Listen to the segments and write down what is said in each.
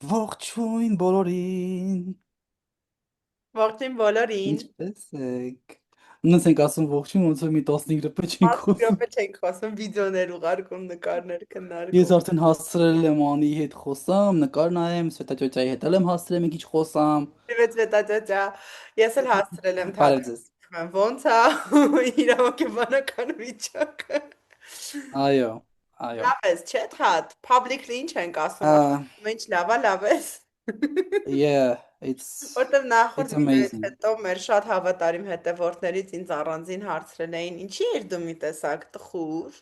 Ողջույն բոլորին։ Ողջույն բոլորին։ Ինչպե՞ս եք։ Ոնց ենք ասում ողջույն, ոնց որ մի 15 րոպե չենք 10 խոսում։ րոպե չենք խոսում, վիդեոներ ուղարկում, նկարներ Ես քննարկում։ արդեն հասցրել եմ Անի հետ խոսամ, նկար նայեմ, Սվետա ճոճայի հետ էլ եմ հասցրել մի քիչ խոսամ։ Привет, Սվետա, ես էլ հասցրել եմ Բարև ձեզ։ թատրոն։ Ոնց է իրավապաշտպանական վիճակը։ Այո, այո։ Լավ ես, չէ՞ թաթ։ Publicly ինչ ենք ասում, Uh, ասում ինչ լավ է, լավ ես։ yeah, Որտեվ նախորդ it's վիդեոից amazing։ հետո մեր շատ հավատարիմ հետևորդներից ինձ առանձին հարցրել էին, ինչի էր դու մի տեսակ տխուր։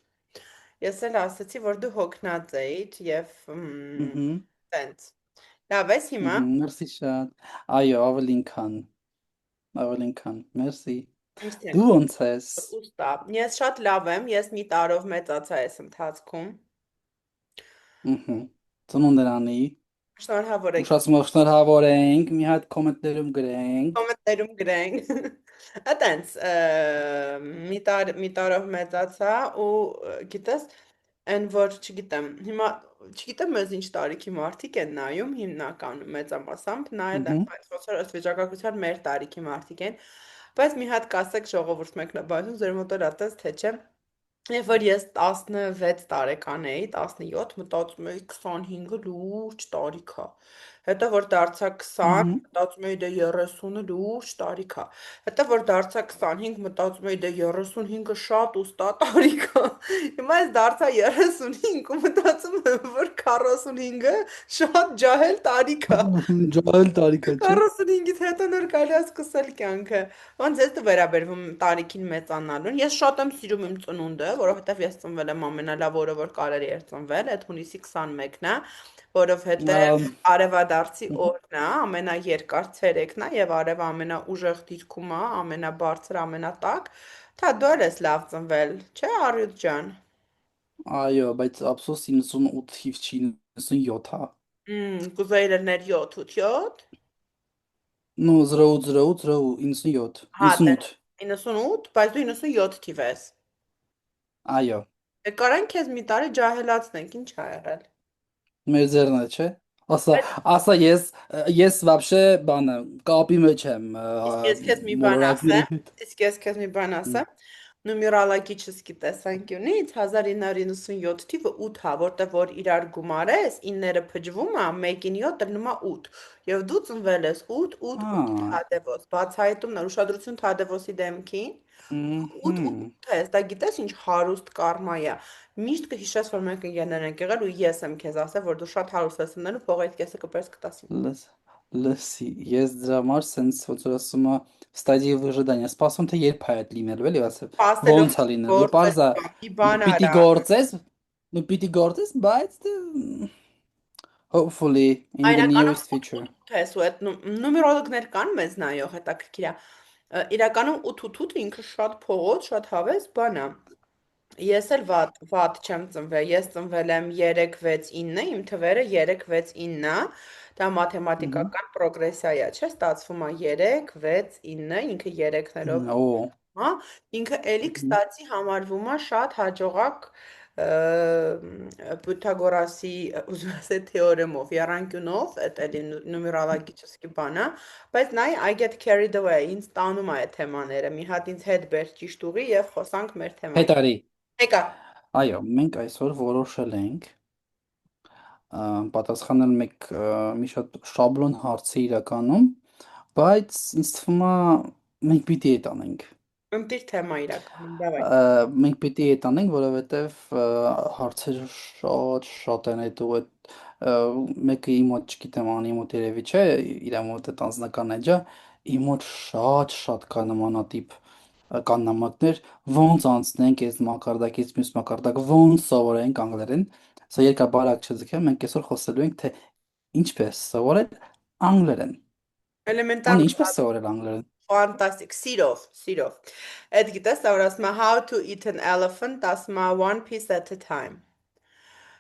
Ես էլ ասացի, որ դու հոգնած էիր եւ Ահա, տենց։ Լավ ես հիմա։ մերսի շատ։ Այո, ավելին քան։ Մերսի։ Միշտ Դու ենք ոնց ես։ ուստա։ Ես շատ լավ եմ, ես մի տարով մեծացա այս ընթացքում։ Ահա։ Ծնունդեր Անի։ Շնորհավոր եք Ուշացում շնորհավոր ենք, մի հատ կոմենտներում գրենք։ կոմենտներում գրենք։ Այտենց մի տարով մեծացա ու գիտես, այն որ չգիտեմ, հիմա չգիտեմ մեզ ինչ տարիքի մարդիկ են նայում հիմնականում մեծամասամբ նայել Ահա։ են, բայց ոնց որ ըստ վիճակագրության մեր տարիքի մարդիկ են, բայց մի հատ կասեք ժողովուրդ մեկնաբանություն ձեր մոտ էլ ատես թե չէ։ Երբ որ ես 16 տարեկան էի, 17, մտածում էի 25-ը լուրջ տարիք է։ Հետո որ դարձա 20, Ահա։ մտածում էի դե 30-ը լուրջ տարիք է։ Հետո որ դարձա 25, մտածում էի դե 35-ը շատ ուստա տարիք է։ Հիմա ես դարձա 35 ու մտածում եմ որ 45-ը շատ ջահել տարիք է։ Ջահել տարիքա չէ։ 45-ից հետո նոր կարելի է սկսել կյանքը։ Ոնց ես դու վերաբերվում տարիքին մեծանալուն։ Ես շատ եմ սիրում իմ ծնունդը, որովհետև ես ծնվել եմ ամենալավ օրը, որ կարելի էր ծնվել, այդ հունիսի 21-ն է, որովհետև արևադարձի օրն է, ամենաերկար ցերեկն է եւ արևը ամենաուժեղ դիրքում է, ամենաբարձր, ամենատակ։ Թա դու էլ ես լավ ծնվել, չէ՞ Արյուտ ջան։ Այո, բայց ափսոս 98 թիվ չի 97 հա։ Կուզեիր լինել 7 8 7։ Ну 00808 97 Հա, դե 98։ 98, բայց դու 97 թիվ ես։ Այո, Դե կարան քեզ մի տարի ջահելացնենք, ինչ ա եղել։ մեր ձեռն է, չէ։ Ասա ես вообще բանը կապի մեջ եմ Իսկ ես քեզ մի բան մոլորակների ասեմ, հետ։ իսկ ես քեզ մի բան ասեմ, նումերալագիչսկի տեսանկյունից 1997 թիվը 8 է, որտեղ որ իրար գումարես, 9-ը փճվում է, 1-ին 7 դնում է 8։ Եվ դու ծնվել ես 8 8 8 Ահա։ Թադևոս, բացահայտումն է, ուշադրություն Թադևոսի դեմքին։ 8 8 Ահա։ 8 ես, դա գիտես ինչ հարուստ կարմա է։ Միշտ կհիշես, որ մենք ընկերներ ենք եղել ու ես եմ քեզ ասել, որ դու շատ հարուստ ես ունելու, փողը այդ կեսը կպերս կտասի։ Լս լսի, ես դրա համար սենց ոնց որ ասում է ստադիի выжидания, սպասում թե երբ է այդ լինելու, էլի ասեմ։ Սպասելով Ոնց է լինելու, պարզա գործել, մի բան պիտի արա։ գործես, պիտի գործես, բայց hopefully in the Իրականում nearest 8 future։ 8 ես ու այդ նումերոլոգներ կան մեզ նայող, հետաքրքիր է։ Իրականում 8 8 8-ը ինքը շատ փողոց, շատ հավես բան է։ Ես էլ վատ չեմ ծնվել։ Ես ծնվել եմ 3 6 9, իմ թվերը 3 6 9-ը։ Դա Ահա։ մաթեմատիկական պրոգրեսիա է, չէ՞, ստացվում է 3 6 9, ինքը 3-ներով Օ։ հա, ինքը էլի Ահա։ կստացի համարվում է շատ հաջողակ Պյութագորասի ուզում ասել թեորեմով, եռանկյունով, այդ էլի նումերալագիչսկի բանա, բայց նայ I get carried away, ինձ տանում է այդ թեմաները, մի հատ ինձ հետ բեր ճիշտ ուղի եւ խոսանք մեր թեմայի։ Հետարի։ Եկա։ Այո, մենք այսօր որոշել ենք պատասխանել մի շատ շաբլոն հարցի իրականում, բայց ինձ թվում է մենք պիտի այդ անենք։ Ընտիր թեմա իրականում, դավայ։ Մենք պիտի այդ անենք, որովհետև հարցերը շատ են այդ ու այդ մեկը իմ մոտ չգիտեմ անի մոտ երևի չէ, իր մոտ այդ անձնական էջա, իմ մոտ շատ կա նմանատիպ կան նամակներ, ոնց անցնենք այս մակարդակից մյուս մակարդակ, ոնց սովորենք անգլերեն։ Սա երկաբարակ չձգեմ, մենք այսօր խոսելու ենք թե ինչպես սովորել անգլերեն։ Էլեմենտար Անի ինչպես սովորել անգլերեն։ Ֆանտաստիկ, սիրով։ Այդ գիտես, որ ասում է how to eat an elephant, ասում է one piece at a time։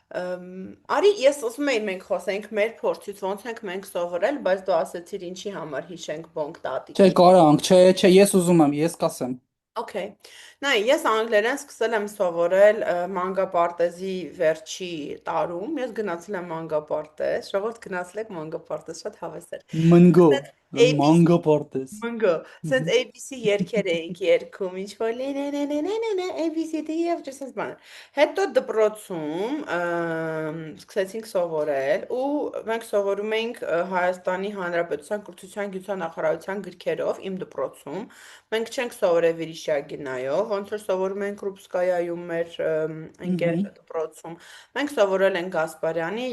Արի, ես ուզում էի մենք խոսենք մեր փորձից, ոնց ենք մենք սովորել, բայց դու ասացիր ինչի համար հիշենք բոնկ Չէ, տատիկի։ կարանք, չէ, ես ուզում եմ, ես կասեմ։ Okay։ Նայ, ես անգլերեն սկսել եմ սովորել մանկապարտեզի վերջի տարում։ Ես գնացել եմ մանկապարտեզ, ժողովուրդ գնացել եք մանկապարտեզ, շատ հավես էր։ Մնգո, Ասենց ABC մանգա պարտեզ։ Մնգո, սենց Մгм. ABC երգեր էինք երգում, ինչ որ լե ABCD եւ ճիշտ բան։ Հետո դպրոցում սկսեցինք սովորել ու մենք սովորում էինք Հայաստանի Հանրապետության կրթության գիտության նախարարության գրքերով իմ դպրոցում։ Մենք չենք սովորել Վիրիշյագինայով, ոնց որ սովորում ենք Կրուպսկայայում մեր ընկեր Մгм. դպրոցում։ Մենք սովորել ենք Գասպարյանի,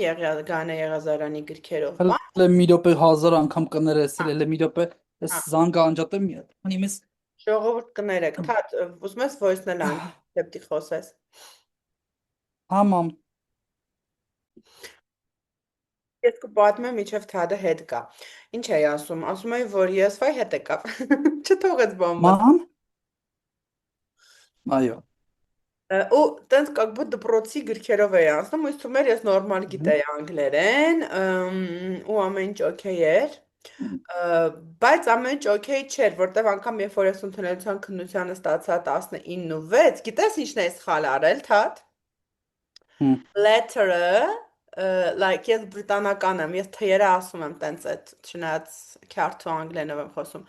Գանե Եղազարյանի գրքերով բան։ Հələ մի րոպե 1000 անգամ կներես, Հա, հələ մի րոպե այս հա, զանգը անջատեմ, անի մեզ ժողովուրդ կներեք, թատ, ուզում ես voice-նել ան, դեպտի խոսես։ համամ Ես կպատմեմ միջև թադը հետ գա։ Ինչ էի ասում։ Ասում էի, որ ես վայ հետ եկավ։ Չթողեց բամբասը։ ման, այո։ Ու տենց как бы դպրոցի գրքերով էի ասում, ինձ թվում էր ես նորմալ Մгм. գիտեի անգլերեն, ու ամեն ինչ օքեյ էր։ Ը, Բայց ամեն ինչ օքեյ չէր, որտեվ անգամ երբ որ ես ընդունելության քննությանը ստացա 19.6, գիտես ինչն է սխալ արել, թաթ։ Հմ, Letter-ը, like ես բրիտանական եմ, ես թեյերը ասում եմ տենց այդ չնայած քյարթու անգլերենով եմ խոսում։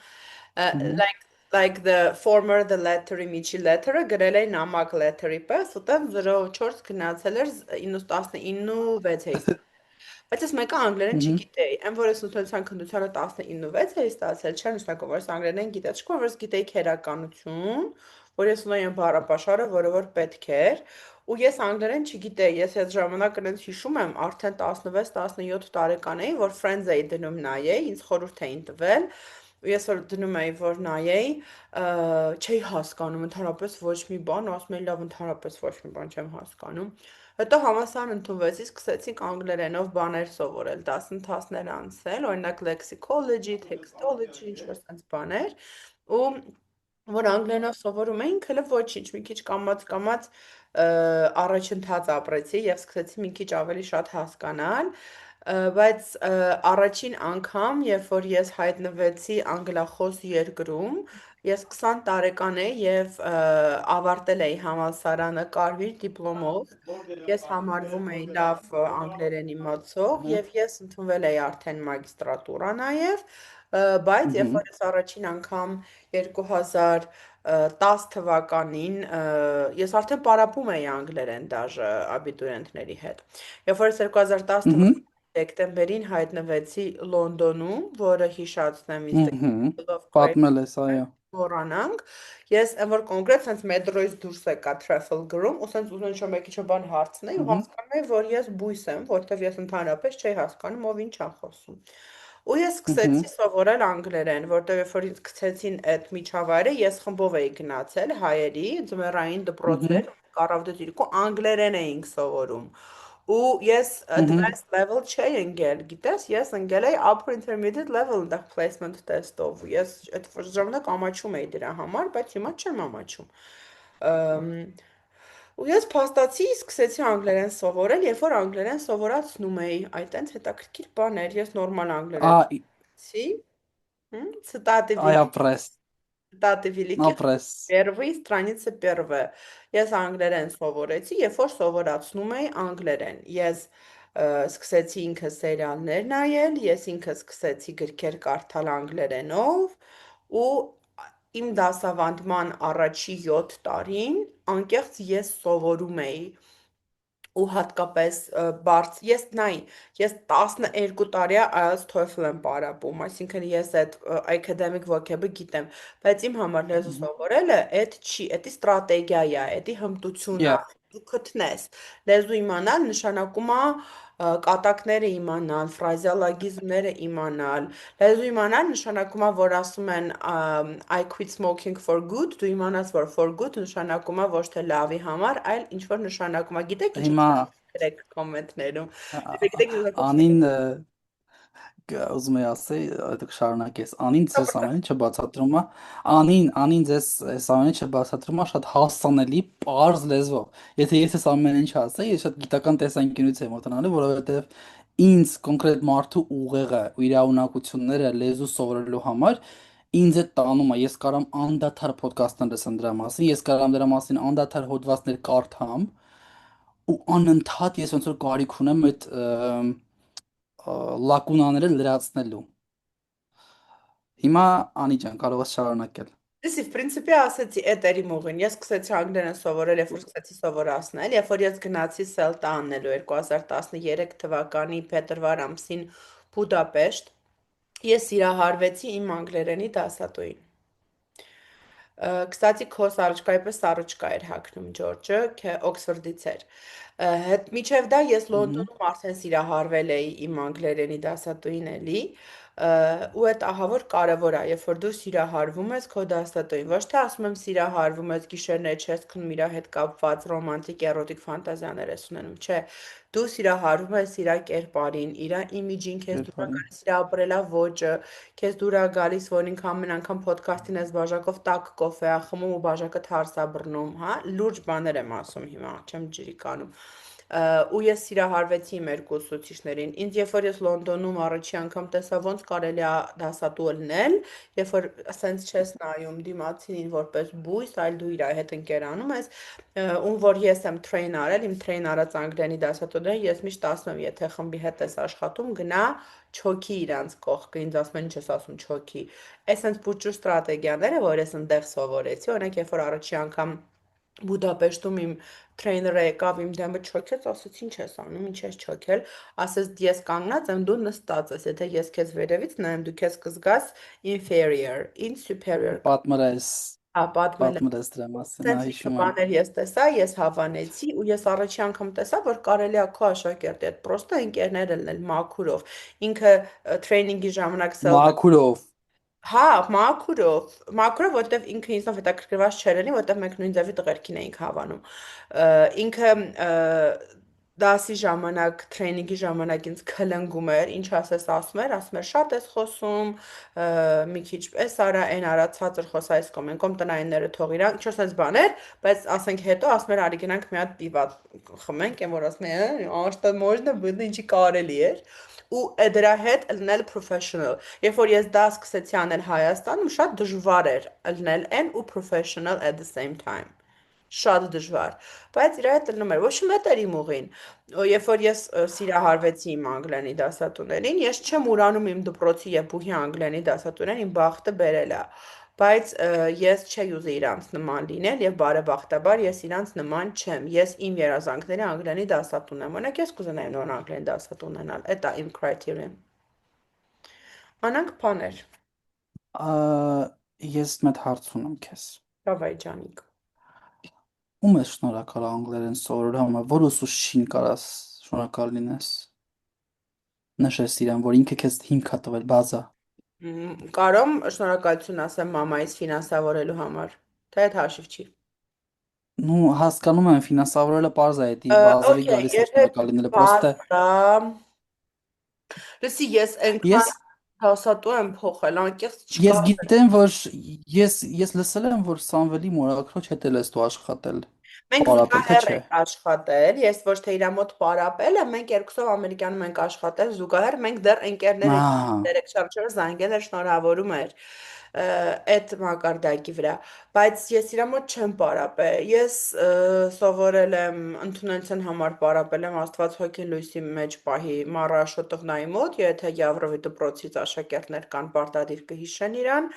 մгм. Like the former the letter-ի միջի letter-ը գրել էի նամակ letter-ի պես, ուտեմ 0.4 գնացել էր 19.6 էի։ Բայց ես մեկը անգլերեն Մгм. չգիտեի։ Այն որ ես ուսուցչական քննությանը 19.6 էի ստացել, չէ՞ նշանակում, որ ես անգլերեն գիտեի, չէ՞ որ ես գիտեի քերականություն, որ ես ունեի բառապաշարը, որը որ պետք էր, ու ես անգլերեն չգիտեի։ Ես այդ ժամանակ այնց հիշում եմ, արդեն 16-17 տարեկան էի, որ Friends էի դնում նայեի, ինձ խորհուրդ էին տվել, ու ես որ դնում էի, որ նայեի, չէի հասկանում ընդհանրապես ոչ մի բան, ու ասում էի, լավ, ընդհանրապես ոչ մի բան չեմ հասկանում։ Հետո համալսարան ընդունվեցի, սկսեցինք անգլերենով բաներ սովորել, դասընթացներ անցել, օրինակ lexicology, textology, ինչ-որ sense բաներ, ու որ անգլերենով սովորում էինք, հələ ոչինչ, մի քիչ կամած առաջընթաց ապրեցի եւ սկսեցի մի քիչ ավելի շատ հասկանալ, բայց առաջին անգամ, երբ որ ես հայտնվեցի անգլախոս երկրում, ես 20 տարեկան էի եւ ավարտել էի համալսարանը կարմիր դիպլոմով։ Ես համարվում էի լավ անգլերեն իմացող Մгм. եւ ես ընդունվել էի արդեն մագիստրատուրա նաեւ, բայց երբ Մгм. որ ես առաջին անգամ 2010 թվականին ես արդեն պարապում էի անգլերեն դաժե աբիտուրիենտների հետ։ Երբ որ ես 2010 Մгм. թվականի դեկտեմբերին հայտնվեցի Լոնդոնում, որը հիշացնեմ is the Մгм. capital of Great Պատմել ես, Britain, այո։ մոռանանք, ես այն որ կոնկրետ sense մետրոյից դուրս եկա Trafalgar-ում, ու sense ուզում եմ մեկի ինչ բան հարցնեի ու Մгм. հասկանում էի, որ ես բույս եմ, որտեվ ես ընդհանրապես չէի հասկանում ով ինչ է խոսում։ Ու ես սկսեցի Մгм. սովորել անգլերեն, որտեվ երբ որ ինձ գցեցին այդ միջավայրը, ես խմբով էի գնացել հայերի, ձմեռային Մгм. դպրոցեր, կարավտե դիրքու անգլերեն էինք սովորում։ Ու ես Մгм. advanced level չէի ընկել, գիտես, ես ընկել էի upper intermediate level այնտեղ placement test-ով։ Ես այդ ժամանակ ամաչում էի դրա համար, բայց հիմա չեմ ամաչում։ Ամ, ու ես փաստացի սկսեցի անգլերեն սովորել, երբ որ անգլերեն սովորացնում էի, այդ այնց հետաքրքիր բան էր, ես նորմալ անգլերեն Ա, սի, цитаты այ ապրես, Տատը Վիլիկի ապրես։ Первый, страница первая։ Ես անգլերեն սովորեցի, երբ որ սովորացնում էի անգլերեն։ Ես սկսեցի ինքս սերիալներ նայել, ես ինքս սկսեցի գրքեր կարդալ անգլերենով ու իմ դասավանդման առաջի 7 տարին անկեղծ ես սովորում էի ու հատկապես ես նայ, ես 12 տարի IELTS TOEFL եմ պարապում, այսինքն ես այդ academic vocab-ը գիտեմ, բայց իմ համար լեզու Մгм. սովորելը այդ չի, էդի ստրատեգիա է, էդի հմտություն է, Yeah. դու գտնես։ Լեզու իմանալ նշանակում է կատակները իմանալ, ֆրազեոլոգիզմները իմանալ։ Լեզու իմանալ նշանակում է, որ ասում են I quit smoking for good, դու իմանաս, որ for good նշանակում է ոչ թե լավի համար, այլ ինչ որ նշանակում է։ Գիտեք ինչ Հիմա գրեք կոմենտներում։ Եթե գիտեք անին նշանակում ուզում եի ասել, այդ շարունակես։ Անին ձեզ է։ ամեն ինչը բացատրում է, անին ձեզ այս ամեն ինչը բացատրում է շատ հասանելի, պարզ լեզվով։ Եթե ես այս ամեն ինչը ասեի, ես շատ գիտական տեսանկյունից եմ մոտենալու, որովհետև ինձ կոնկրետ մարդու ուղեղը ու իր ունակությունները լեզու սովորելու համար ինձ է տանում է, ես կարամ անդադար ոդկասթներ լսեմ դրա մասին, ես կարամ դրա մասին անդադար հոդվածներ կարդամ ու անընդհատ ես ոնց որ կարիք ունեմ այդ լակունաները լրացնելու։ Հիմա Անի ջան, կարող ես շարունակել։ Լսի, в принципе, ասեցի էտերի մողին։ Ես սկսեցի անգլերեն սովորել, երբ որ սկսեցի սովորացնել, երբ որ ես գնացի Սելտա անելու 2013 թվականի փետրվար ամսին Բուդապեշտ, ես սիրահարվեցի իմ անգլերենի դասատուին։ Կստացի քո սառճկայի պես սառճկա էր հագնում Ջորջը, Օքսֆորդից էր։ Հետ միջև դա ես Մгм. Լոնդոնում արդեն սիրահարվել էի իմ անգլերենի դասատուին էլի, ու այդ ահավոր կարևոր է, երբ որ դու սիրահարվում ես քո դասատուին, ոչ թե ասում եմ սիրահարվում ես գիշերներ չես քնում իր հետ կապված ռոմանտիկ էրոտիկ ֆանտազիաներ ես ունենում, չէ, դու սիրահարվում ես իր կերպարին, իր իմիջին, քեզ դուր է Կերպարին։ գալիս իր ապրելաոճը, քեզ դուր է գալիս, որ ինքը ամեն անգամ ոդքասթին ես բաժակով տաք կոֆե ա խմում ու բաժակը թարս ա բռնում, հա, լուրջ բաներ եմ ասում հիմա, չեմ ջրի կանում։ Ու ես սիրահարվեցի իմ երկու ուսուցիչներին։ Ինձ երբ որ ես Լոնդոնում առաջի անգամ տեսա ոնց կարելի է դասատու լինել, երբ որ ասենց չես նայում դիմացին որպես բույս, այլ դու իր հետ ընկերանում ես, ում որ ես եմ train արել, իմ train արած անգլերենի դասատուները, ես միշտ ասում եմ, եթե խմբի հետ ես աշխատում, գնա չոքի իրանց կողքը, ինձ ասում են ինչ ես ասում չոքի։ Այսենց բուժու ստրատեգիաները, որ ես ընդեղ սովորեցի, օրինակ երբ որ առաջի անգամ Բուդապեշտում իմ տրեյները եկավ իմ դեմը չոքեց, ասաց ինչ ես անում, ինչ ես չոքել, ասաց ես կանգնած եմ, դու նստած ես, եթե ես քեզ վերևից նայեմ, դու քեզ կզգաս inferior, in superior, Պատմրես, հա, պատմել եմ։ պատմրես դրա մասին, հա, Սենց լիքը հիշում եմ։ բաներ ես տեսա, ես հավանեցի ու ես առաջի անգամ տեսա, որ կարելի է քո աշակերտի հետ պրոստը ընկերներ լինել մաքուրով։ Ինքը տրեյնինգի ժամանակ սելֆ Մաքուրով։ հա, մաքրով, որտեվ ինքը ինձնով հետաքրքրված չէր լինի, որտեվ մենք նույն ձևի տղերքին էինք հավանում։ Ինքը դասի ժամանակ, տրեյնինգի ժամանակ ինձ քլնգում էր, ինչ ասում էր շատ ես խոսում, մի քիչ էս արա, այն արա, ցածր խոսա այս կոմ տնայինները թող իրան, ինչ ասես բաներ, բայց ասենք հետո ասում էր արի գնանք մի հատ պիվա խմենք, այն որ ասում է, աշտը մոժնը բդը ինչի կարելի էր ու դրա հետ լինել professional։ Երբ որ ես դա սկսեցի անել Հայաստանում, շատ դժվար էր լինել and ու professional at the same time։ Շատ դժվար։ Բայց իր հետ լինում էր։ Ոչ մեկ էր իմ ուղին։ Երբ որ ես սիրահարվեցի իմ անգլերենի դասատուներին, ես չեմ ուրանում իմ դպրոցի եւ բուհի անգլերենի դասատուներին իմ բախտը բերել է։ Բայց ես չէի ուզի իրանց նման լինել եւ բարեբախտաբար ես իրանց նման չեմ։ Ես իմ երազանքների անգլերենի դասատուն եմ։ Օրինակ ես կուզենայի նոր անգլերենի դասատու ունենալ։ Էդ է իմ criteria-ն։ Անանք բաներ։ Ա, ես մեծ հարց ունեմ քեզ։ Davay ջանիկ։ Ում ես շնորհակալ անգլերեն սովորելու համար, որ ուսուցչին կարաս շնորհակալ լինես։ Նշես իրան, որ ինքը քեզ հիմք ա տվել, բազա։ Կարոմ շնորհակալություն ասեմ մամայից ֆինանսավորելու համար։ Թե այդ հաշիվ չի։ Ну, հասկանում եմ, ֆինանսավորելը պարզ է, դա բազալի Okay, գալիս է եթե շնորհակալ լինելը, պրոստը բարձա, լսի, ես ես այնքան հասատու եմ փոխել, անկեղծ չկա։ ես գիտեմ, որ ես լսել եմ, որ Սամվելի մորաքրոջ հետ էլ ես դու աշխատել, Մենք պարապել, թե զուգահեռ չէ։ ենք աշխատել, ես ոչ թե իր մոտ պարապել եմ, մենք երկուսով Ամերիկանում ենք աշխատել, զուգահեռ մենք դեռ ընկերներ ենք, Ահա, դերեկչարչը զանգել էր, շնորհավորում էր այդ մակարդակի վրա, բայց ես իր մոտ չեմ պարապել, ես սովորել եմ ընդունելության համար պարապել եմ Աստված հոգին լույսի մեջ պահի Մարաշո տղնայի մոտ, եթե Եվրովի դպրոցից աշակերտներ կան պարտադիր կհիշեն իրան,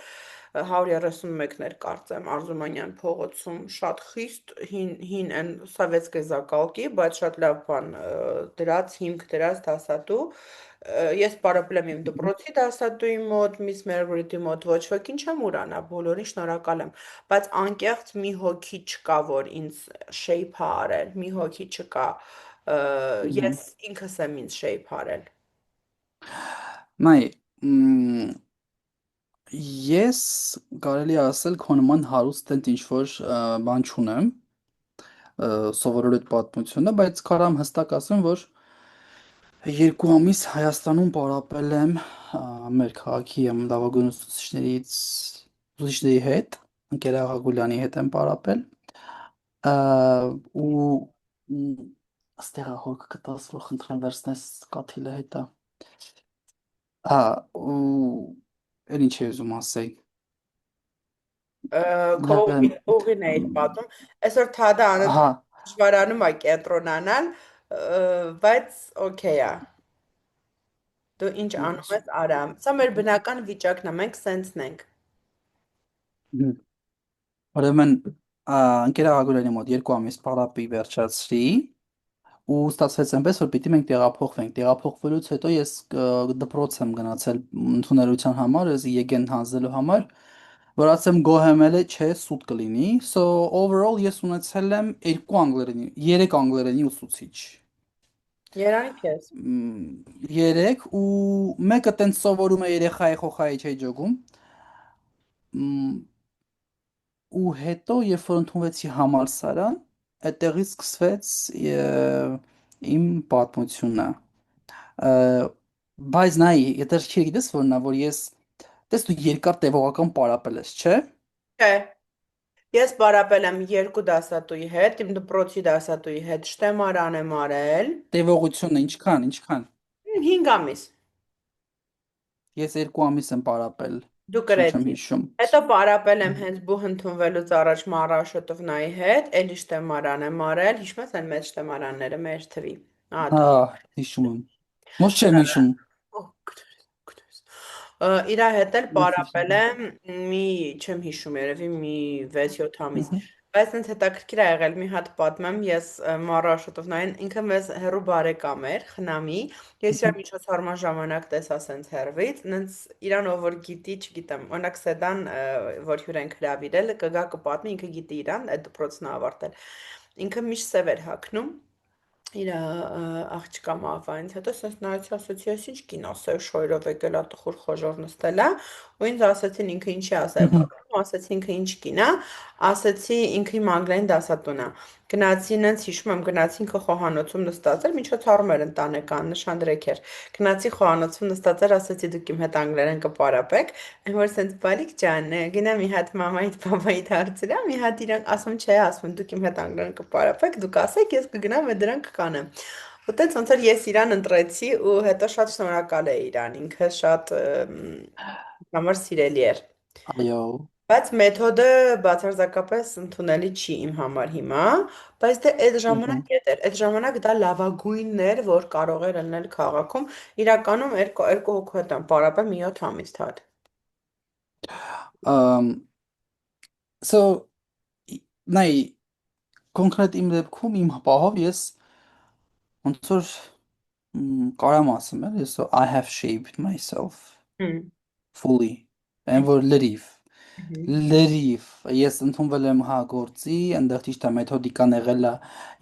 131-ներ կարծեմ Արզումանյան փողոցում շատ խիստ հին են սովետսկե զակալկի, բայց շատ լավ բան դրած, հիմք դրած դասատու։ Ես պարապել եմ իմ դպրոցի դասատուի մոտ, Miss Margaret-ի մոտ ոչ ոքին չեմ ուրանա, բոլորին շնորհակալ եմ, բայց անկեղծ մի հոգի չկա, որ ինձ shape ա արել, մի հոգի չկա։ mhm. Ես ինքս եմ ինձ shape արել։ Նայ, ես կարելի է ասել քո նման հարուստ են ինչ որ բան չունեմ, սովորելու այդ պատմությունը, բայց կարամ հստակ ասեմ, որ 2 ամիս Հայաստանում պարապել եմ մեր քաղաքի եմ լավագույն ուսուցիչների հետ, ընկեր Աղագուլյանի հետ եմ պարապել, ու աստեղը հորք կտաս, որ խնդրեմ վերցնես կաթիլը հետա։ Ու էլ ինչ է ուզում ասել։ Քո Հələ ուղին էիր պատում։ Այսօր թադը հա դժվարանում է կենտրոնանալ, բայց օքեյ է։ Դու ինչ անում ես, արա։ Սա մեր բնական վիճակն է, մենք սենցն ենք։ ուրեմն ընկերա Ագուրյանի մոտ 2 ամիս պարապի վերջացրի ու ստացվեց այնպես, որ պիտի մենք տեղափոխվենք։ Տեղափոխվելուց հետո ես դպրոց եմ գնացել ընդունելության համար, ես ԵԳՆ հանձնելու համար, որ ասեմ գոհեմել է, չէ, սուտ կլինի։ So overall ես ունեցել եմ 2 անգլերենի, 3 անգլերենի ուսուցիչ։ Երանի քեզ։ 3 ու մեկը տենց սովորում է երեխայի խոխայի չի ջոգում։ Մ, Ու հետո երբ որ ընդունվեցի համալսարան, այդտեղից սկսվեց իմ պատմությունը։ Ա, Բայց նայ, եթե չգիտես որն է, որ ես տես դու երկար տևողական պարապել ես, չէ՞։ Չէ, ես պարապել եմ երկու դասատուի հետ, իմ դպրոցի դասատուի հետ շտեմարան եմ արել, Տևողությունը ինչքան։ 5 ամիս։ Ես 2 ամիս եմ պարապել, Դու չեմ կրեցի։ հիշում։ Հետո պարապել եմ հենց բուհ ընդունվելուց առաջ Մարաշոտովնայի հետ, էլի շտեմարան եմ արել, հիշում ես այն մեծ շտեմարանները մեր թվի։ Ահա Հա, դա։ հիշում եմ։ Ոչ չեմ հիշում։ Օ, գնաս։ Իրա հետ էլ Ոնց հիշում պարապել եմ։ եմ մի, չեմ հիշում, երևի մի 6-7 ամիս։ Ահա, Բայց ինձ հետաքրքիր ա եղել մի հատ պատմեմ, ես Մարա Աշոտովնային ինքը մեզ հերո բարեկամ էր, խնամի։ Ես իր ահա, միջոցառման ժամանակ տեսա սենց հերվից, նենց իրան ով որ գիտի, չգիտեմ, օրինակ Սեդան, որ հյուր ենք հրավիրել, կգա կպատնի, ինքը գիտի իրան, այդ դպրոցն ա ավարտել։ Ինքը միշտ սև էր հագնում իր աղջկա մահվանից հետո սենց նայեցի ասացի ես ինչ կինո սև շոյրով եկել ա տխուր խոժոր նստել ա ու ինձ ասացին ինքը ինչի ասա ահա, ասացի ինքը ինչ կինա ասացի ինքը իմ անգլերեն դասատուն ա գնացի նենց հիշում եմ գնացի ինքը խոհանոցում նստած էր միջոցառում էր ընտանեկան նշանդրեք էր գնացի խոհանոցում նստած էր ասացի դուք իմ հետ անգլերեն կպարապեք այն որ սենց բալիկ ջան գնա մի հատ մամայիդ պապայիդ հարցրա մի հատ իրանք ասում չէ ասում դուք իմ հետ անգլերեն կպարապեք դուք ասեք ես կգնամ ու դրանք կանեմ ու տենց ոնց որ ես իրան ընտրեցի ու հետո շատ շնորհակալ էի իրան ինքը շատ համար սիրելի էր այո։ բայց մեթոդը բացարձակապես ընդունելի չի իմ համար հիմա, բայց դե այդ Ահա։ ժամանակ էր, այդ ժամանակ դա լավագույնն էր, որ կարող էր լինել քաղաքում։ Իրականում երկու հոգու հետ եմ պարապել մի 7 ամիս թաթ։ Ամ So նայ կոնկրետ իմ դեպքում իմ պահով ես ոնց որ կարամ ասեմ, էլի, so I have shaped myself Հմ, fully, այն հմ, որ լրիվ, հմ, լրիվ, ես ընդունվել եմ հա գործի, այնտեղ ճիշտ է մեթոդիկան եղել է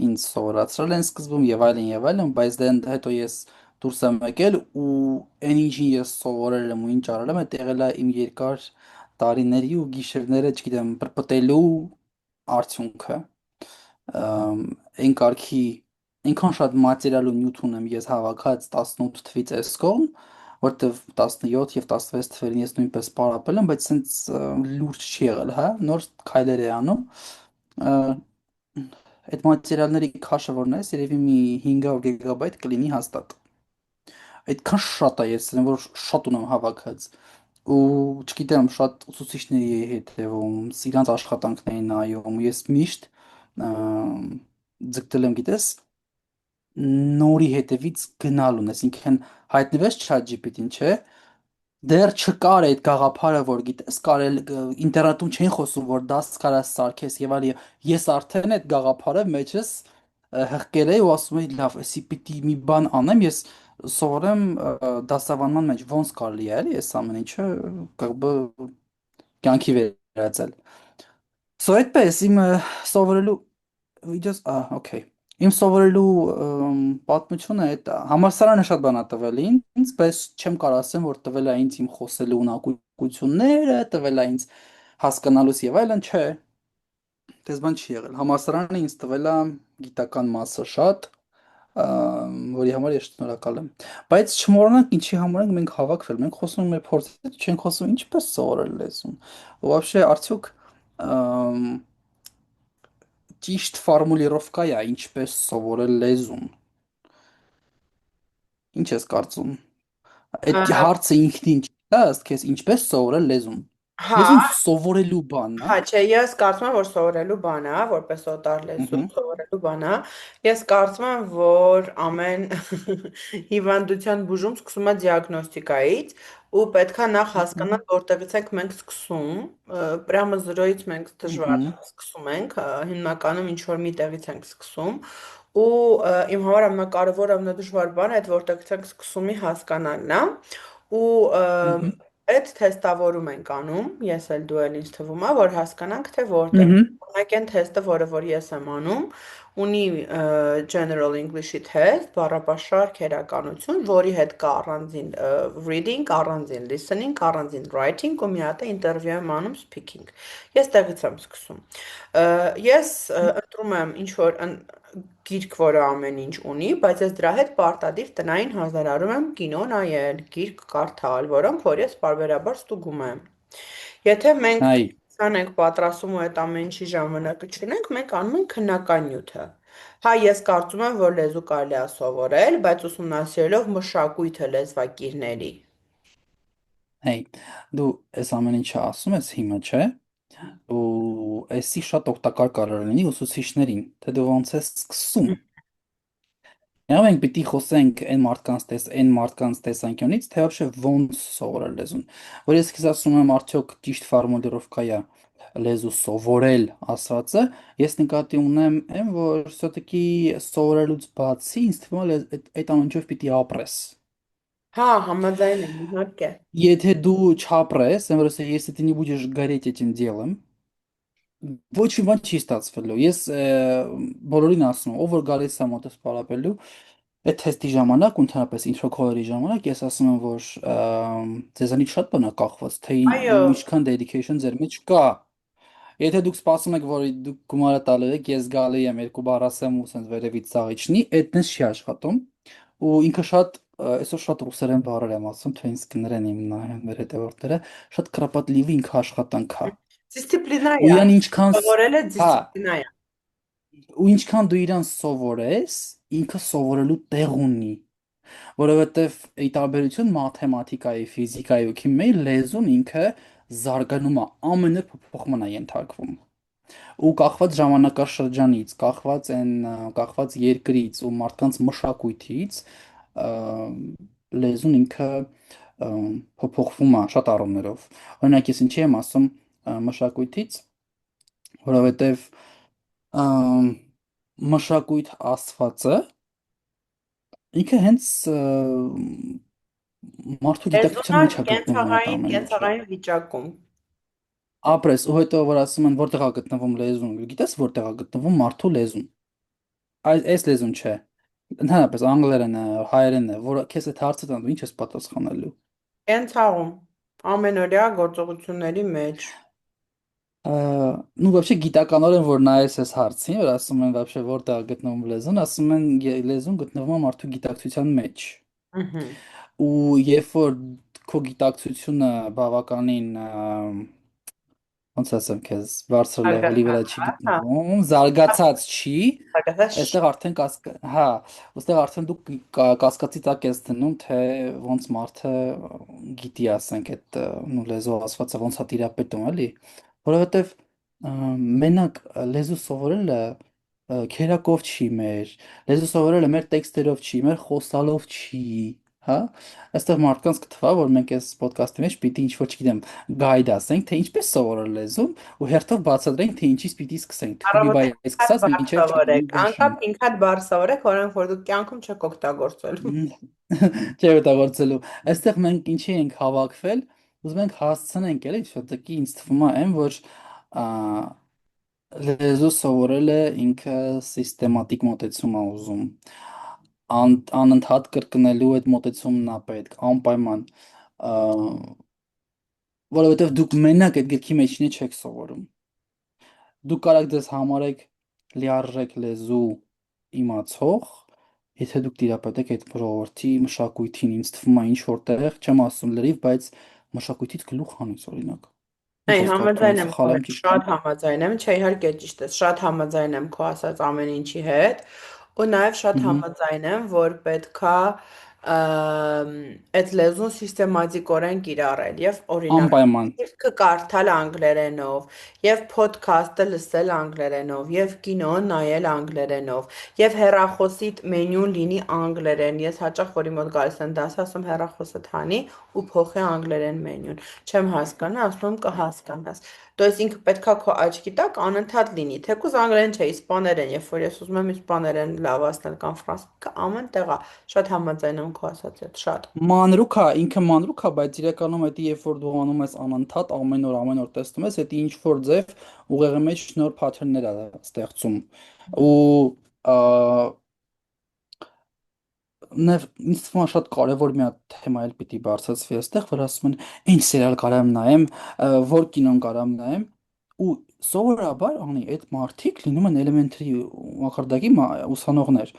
ինձ սովորացրել են սկզբում եւ այլն, բայց դե հետո ես դուրս եմ եկել ու այն ինչին ես սովորել եմ ու ինչ արել եմ, այդ եղել է իմ երկար տարիների ու գիշերները, չգիտեմ, պրպտելու արդյունքը այն կարգի այնքան շատ մատերիալ ու նյութ ունեմ ես հավաքած 18 թվից էսկոմ, որտեվ 17 եւ 16 թվերին ես նույնպես պարապել եմ, բայց սենց լուրջ չի եղել, հա, նոր քայլեր է անում։ Ա, Այդ մատերիալների քաշը որն է, երևի մի 500 գիգաբայթ կլինի հաստատ։ Այդքան շատ է ես, որ շատ ունեմ հավաքած ու չգիտեմ, շատ ուսուցիչների էի հետևում, իրանց աշխատանքներին նայում, ես միշտ ձգտել եմ, գիտես, նորի հետևից գնալուն, այսինքն հայտնվեց ChatGPT-ին, չէ՞, դեռ չկար այդ գաղափարը, որ գիտես, կարել ինտերնետում չէին խոսում, որ դաս կարա սարքես եւ այլն, ես արդեն այդ գաղափարը մեջս հղկել էի ու ասում էի, լավ, էսի պիտի մի բան անեմ, ես սովորեմ դասավանդման մեջ ոնց կարելի է, էլի, այս ամեն ինչը как бы կյանքի վերածել։ So այդպես իմ սովորելու վիդեոս, օքեյ։ Իմ սովորելու պատմությունը այդ համալսարանը շատ բան ա տվել ինձ, բայց չեմ կարող ասեմ, որ տվել է ինձ իմ խոսելու ունակությունները, տվել է ինձ հասկանալուց եւ այլն, չէ, դες բան չի եղել։ Համալսարանը ինձ տվել է գիտական մասը շատ, որի համար ես շնորհակալ եմ։ Բայց չմոռանանք ինչի համար ենք մենք հավաքվել։ Մենք խոսում ենք մեր փորձից, չենք խոսում ինչպես սովորել լեզուն։ Ու вообще արդյոք ճիշտ ֆորմուլիրովկա է ինչպես սովորել լեզուն։ Ինչ ես կարծում։ Այդ հմ։ հարցը ինքնին չի, ըստ քեզ ինչպես սովորել լեզուն։ Հա, Լեզուն սովորելու բանն է։ հա, չէ, ես կարծում եմ, որ սովորելու բան է, որպես օտար լեզու, Ըհը, սովորելու բան է։ Ես կարծում եմ, որ ամեն հիվանդության բուժում սկսում է դիագնոստիկայից ու պետքա նախ ըհը, հասկանալ որտեղից ենք մենք սկսում, պրամը զրոյից մենք ըհը, դժվար սկսում ենք, հիմնականում ինչ որ մի տեղից ենք սկսում ու իմ համար ամենակարևորը, ամենադժվար բանը այդ որտեղից ենք սկսումի հասկանալն է ու ըհը, այդ թեստավորում ենք անում, ես էլ դու էլ ինձ թվում է, որ հասկանանք, թե որտեղ ըհը, օրինակ այն թեստը, որը որ ես եմ անում, ունի General English-ի թեստ, բառապաշարք, քերականություն, որի հետ կա առանձին reading, առանձին listening, առանձին writing ու մի հատ է interview եմ անում speaking։ Ես տեղից եմ սկսում։ Ես ընտրում եմ ինչ որ գիրք, որը ամեն ինչ ունի, բայց ես դրա հետ պարտադիր տնային հազարարում եմ կինո նայել, գիրք կարդալ, որոնք որ ես պարբերաբար ստուգում եմ։ Եթե մենք այ, տան ենք պատրաստում ու այդ ամեն ինչի ժամանակը չունենք, մենք անում ենք քննական նյութը։ Հա, ես կարծում եմ, որ լեզու կարելի է սովորել, բայց ուսումնասիրելով մշակույթը լեզվակիրների։ այ, դու այս ամեն ինչը ասում ես հիմա, չէ՞։ Ու էսի շատ օգտակար կարող լինի ուսուցիչներին, թե դու ոնց ես սկսում։ Now մենք պիտի խոսենք այն մարդկանց տեսանկյունից, թե вообще ոնց սովորել լեզուն։ Որ ես քեզ ասում եմ արդյոք ճիշտ ֆորմուլիրովկա է լեզու սովորել ասածը, ես նկատի ունեմ այն, որ все-таки սովորելուց բացի ինձ թվում է այդ ամենով պիտի ապրես։ Հա, համաձայն եմ, իհարկե։ Եթե դու չապրես, այն որ если ты не будешь гореть этим делом, ոչ մի բան չի ստացվելու։ Ես բոլորին ասում եմ, ով որ գալիս է մոտս պարապելու, այդ թեստի ժամանակ, ընդհանրապես intro call-երի ժամանակ ես ասում եմ, որ ձեզանից շատ բան է կախված, թե Այո, ինչքան dedication ձեր մեջ կա։ Եթե դուք սպասում եք, որ դուք գումարը տալու եք, ես գալի եմ երկու բառ ասեմ ու սենց վերևից ծաղիչնի, այդպես չի աշխատում։ Ու ինքը շատ այսօր շատ ռուսերեն բառեր եմ ասում, թե ինձ կներեն իմ նայեն մեր հետևորդները, շատ կրապատլիվի ինքը աշխատանք է։ դիսցիպլինա Ու է, իրան ինչքան սովորելը հա, դիսցիպլինա է։ ու ինչքան դու իրան սովորես, ինքը սովորելու տեղ ունի, որովհետև ի տարբերություն մաթեմատիկայի, ֆիզիկայի ու քիմիայի լեզուն ինքը զարգանում է, ամեն օր փոփոխման է ենթարկվում։ Ու կախված ժամանակաշրջանից, կախված երկրից ու մարդկանց մշակույթից ա, լեզուն ինքը ա, փոփոխվում է շատ առումներով։ Օրինակ ես ինչի եմ ասում մշակույթից, որովհետև ամ, մշակույթ աստվածը ինքը հենց մարդու գիտակցության Լեզունը մեջ է գտնվում այդ ամեն ինչը։ կենցաղային վիճակում։ Ապրես, ու հետո որ ասում են որտեղ է գտնվում լեզուն, գիտես որտեղ է գտնվում մարդու լեզուն։ Այս լեզուն չէ։ Ընդհանրապես անգլերենը, հայերենը, որ քեզ այդ հարցը տան, դու ինչ ես պատասխանելու։ Կենցաղում, ամենօրյա գործողությունների մեջ։ Ну, вообще գիտականորեն որ նայես այս հարցին, որ ասում են вообще որտեղ է գտնվում լեզուն, ասում են լեզուն գտնվում է մարդու գիտակցության մեջ։ Ըհը։ Ու երբ որ քո գիտակցությունը բավականին ոնց ասեմ քեզ, բարձր լեվելի վրա Արգասած, չի հա, գտնվում, զարգացած չի, արգասած։ այստեղ արդեն հա, այստեղ արդեն դու կասկածի տակ ես դնում, թե ոնց մարդը գիտի, ասենք, այդ նու լեզու ասվածը ոնց է տիրապետում, էլի, որովհետև մենակ լեզու սովորելը քերակով չի մեր, լեզու սովորելը մեր տեքստերով չի, մեր խոսալով չի, հա, այստեղ մարդկանց կթվա, որ մենք այս ոդկասթի մեջ պիտի ինչ-որ, չգիտեմ, գայդ ասենք, թե ինչպես սովորել լեզուն ու հերթով բացատրենք, թե ինչից պիտի սկսենք, Առավոտը թվի հատ սկսած բառ մինչև, չգիտեմ, սովորեք, ինվենշն։ անգամ 5 հատ բառ սովորեք, որոնք որ դուք կյանքում չեք օգտագործելու։ Չէ՞ օգտագործելու։ Այստեղ մենք ինչի ենք հավաքվել, ուզում ենք հասցնենք, էլի, շուտակի ինձ թվում է այն, որ ա, լեզու սովորելը ինքը սիստեմատիկ մոտեցում է ուզում անընդհատ կրկնելու այդ մոտեցումն է պետք, անպայման, ա, որովհետև դուք մենակ այդ գրքի մեջն չեք սովորում։ Դուք կարող դες համարեք լիարժեք լեզու իմացող, եթե դուք տիրապետեք այդ ժողովրդի մշակույթին, ինձ թվում է ինչ որտեղ, չեմ ասում լրիվ, բայց մշակույթից գլուխ հանես օրինակ։ Ինչ Այ ես կարծում, համաձայն եմ քո սխալ եմ, հետ, ճիշտ եմ։ շատ համաձայն եմ, չէ, իհարկե ճիշտ է, շատ համաձայն եմ քո ասած ամեն ինչի հետ, ու նաև շատ Ահա, համաձայն եմ, որ պետքա այդ լեզուն սիստեմատիկորեն կիրառել եւ օրինակ Անպայման։ գիրքը կարդալ անգլերենով եւ ոդքասթը լսել անգլերենով եւ կինո նայել անգլերենով եւ հեռախոսիդ մենյուն լինի անգլերեն։ Ես հաճախ որի մոտ գալիս եմ դաս ասում հեռախոսը թանի ու փոխի անգլերեն մենյուն։ Չեմ հասկանա, ասում եմ կհասկանաս։ То есть ինքը պետքա քո աչքի տակ անընդհատ լինի։ Թեկուզ անգլերեն չէ, իսպաներեն, երբ որ ես ուզում եմ իսպաներեն լավացնել կամ ֆրանսերեն, ամեն տեղ է։ Շատ համաձայն եմ քո ասացի հետ, շատ։ Մանրուք է, ինքը մանրուք է, բայց իրականում դա երբ որ դու անում ես անընդհատ ամեն օր տեսնում ես, դա ինչ որ ձև ուղեղի մեջ նոր pattern-ներ է ստեղծում։ Ու ինձ թվում է շատ կարևոր մի հատ թեմա էլ պիտի բարձրացվի այստեղ, որ ասում են, ինչ սերիալ կարամ նայեմ, որ կինոն կարամ նայեմ, ու սովորաբար անի այդ մարդիկ լինում են էլեմենտարի մակարդակի ուսանողներ։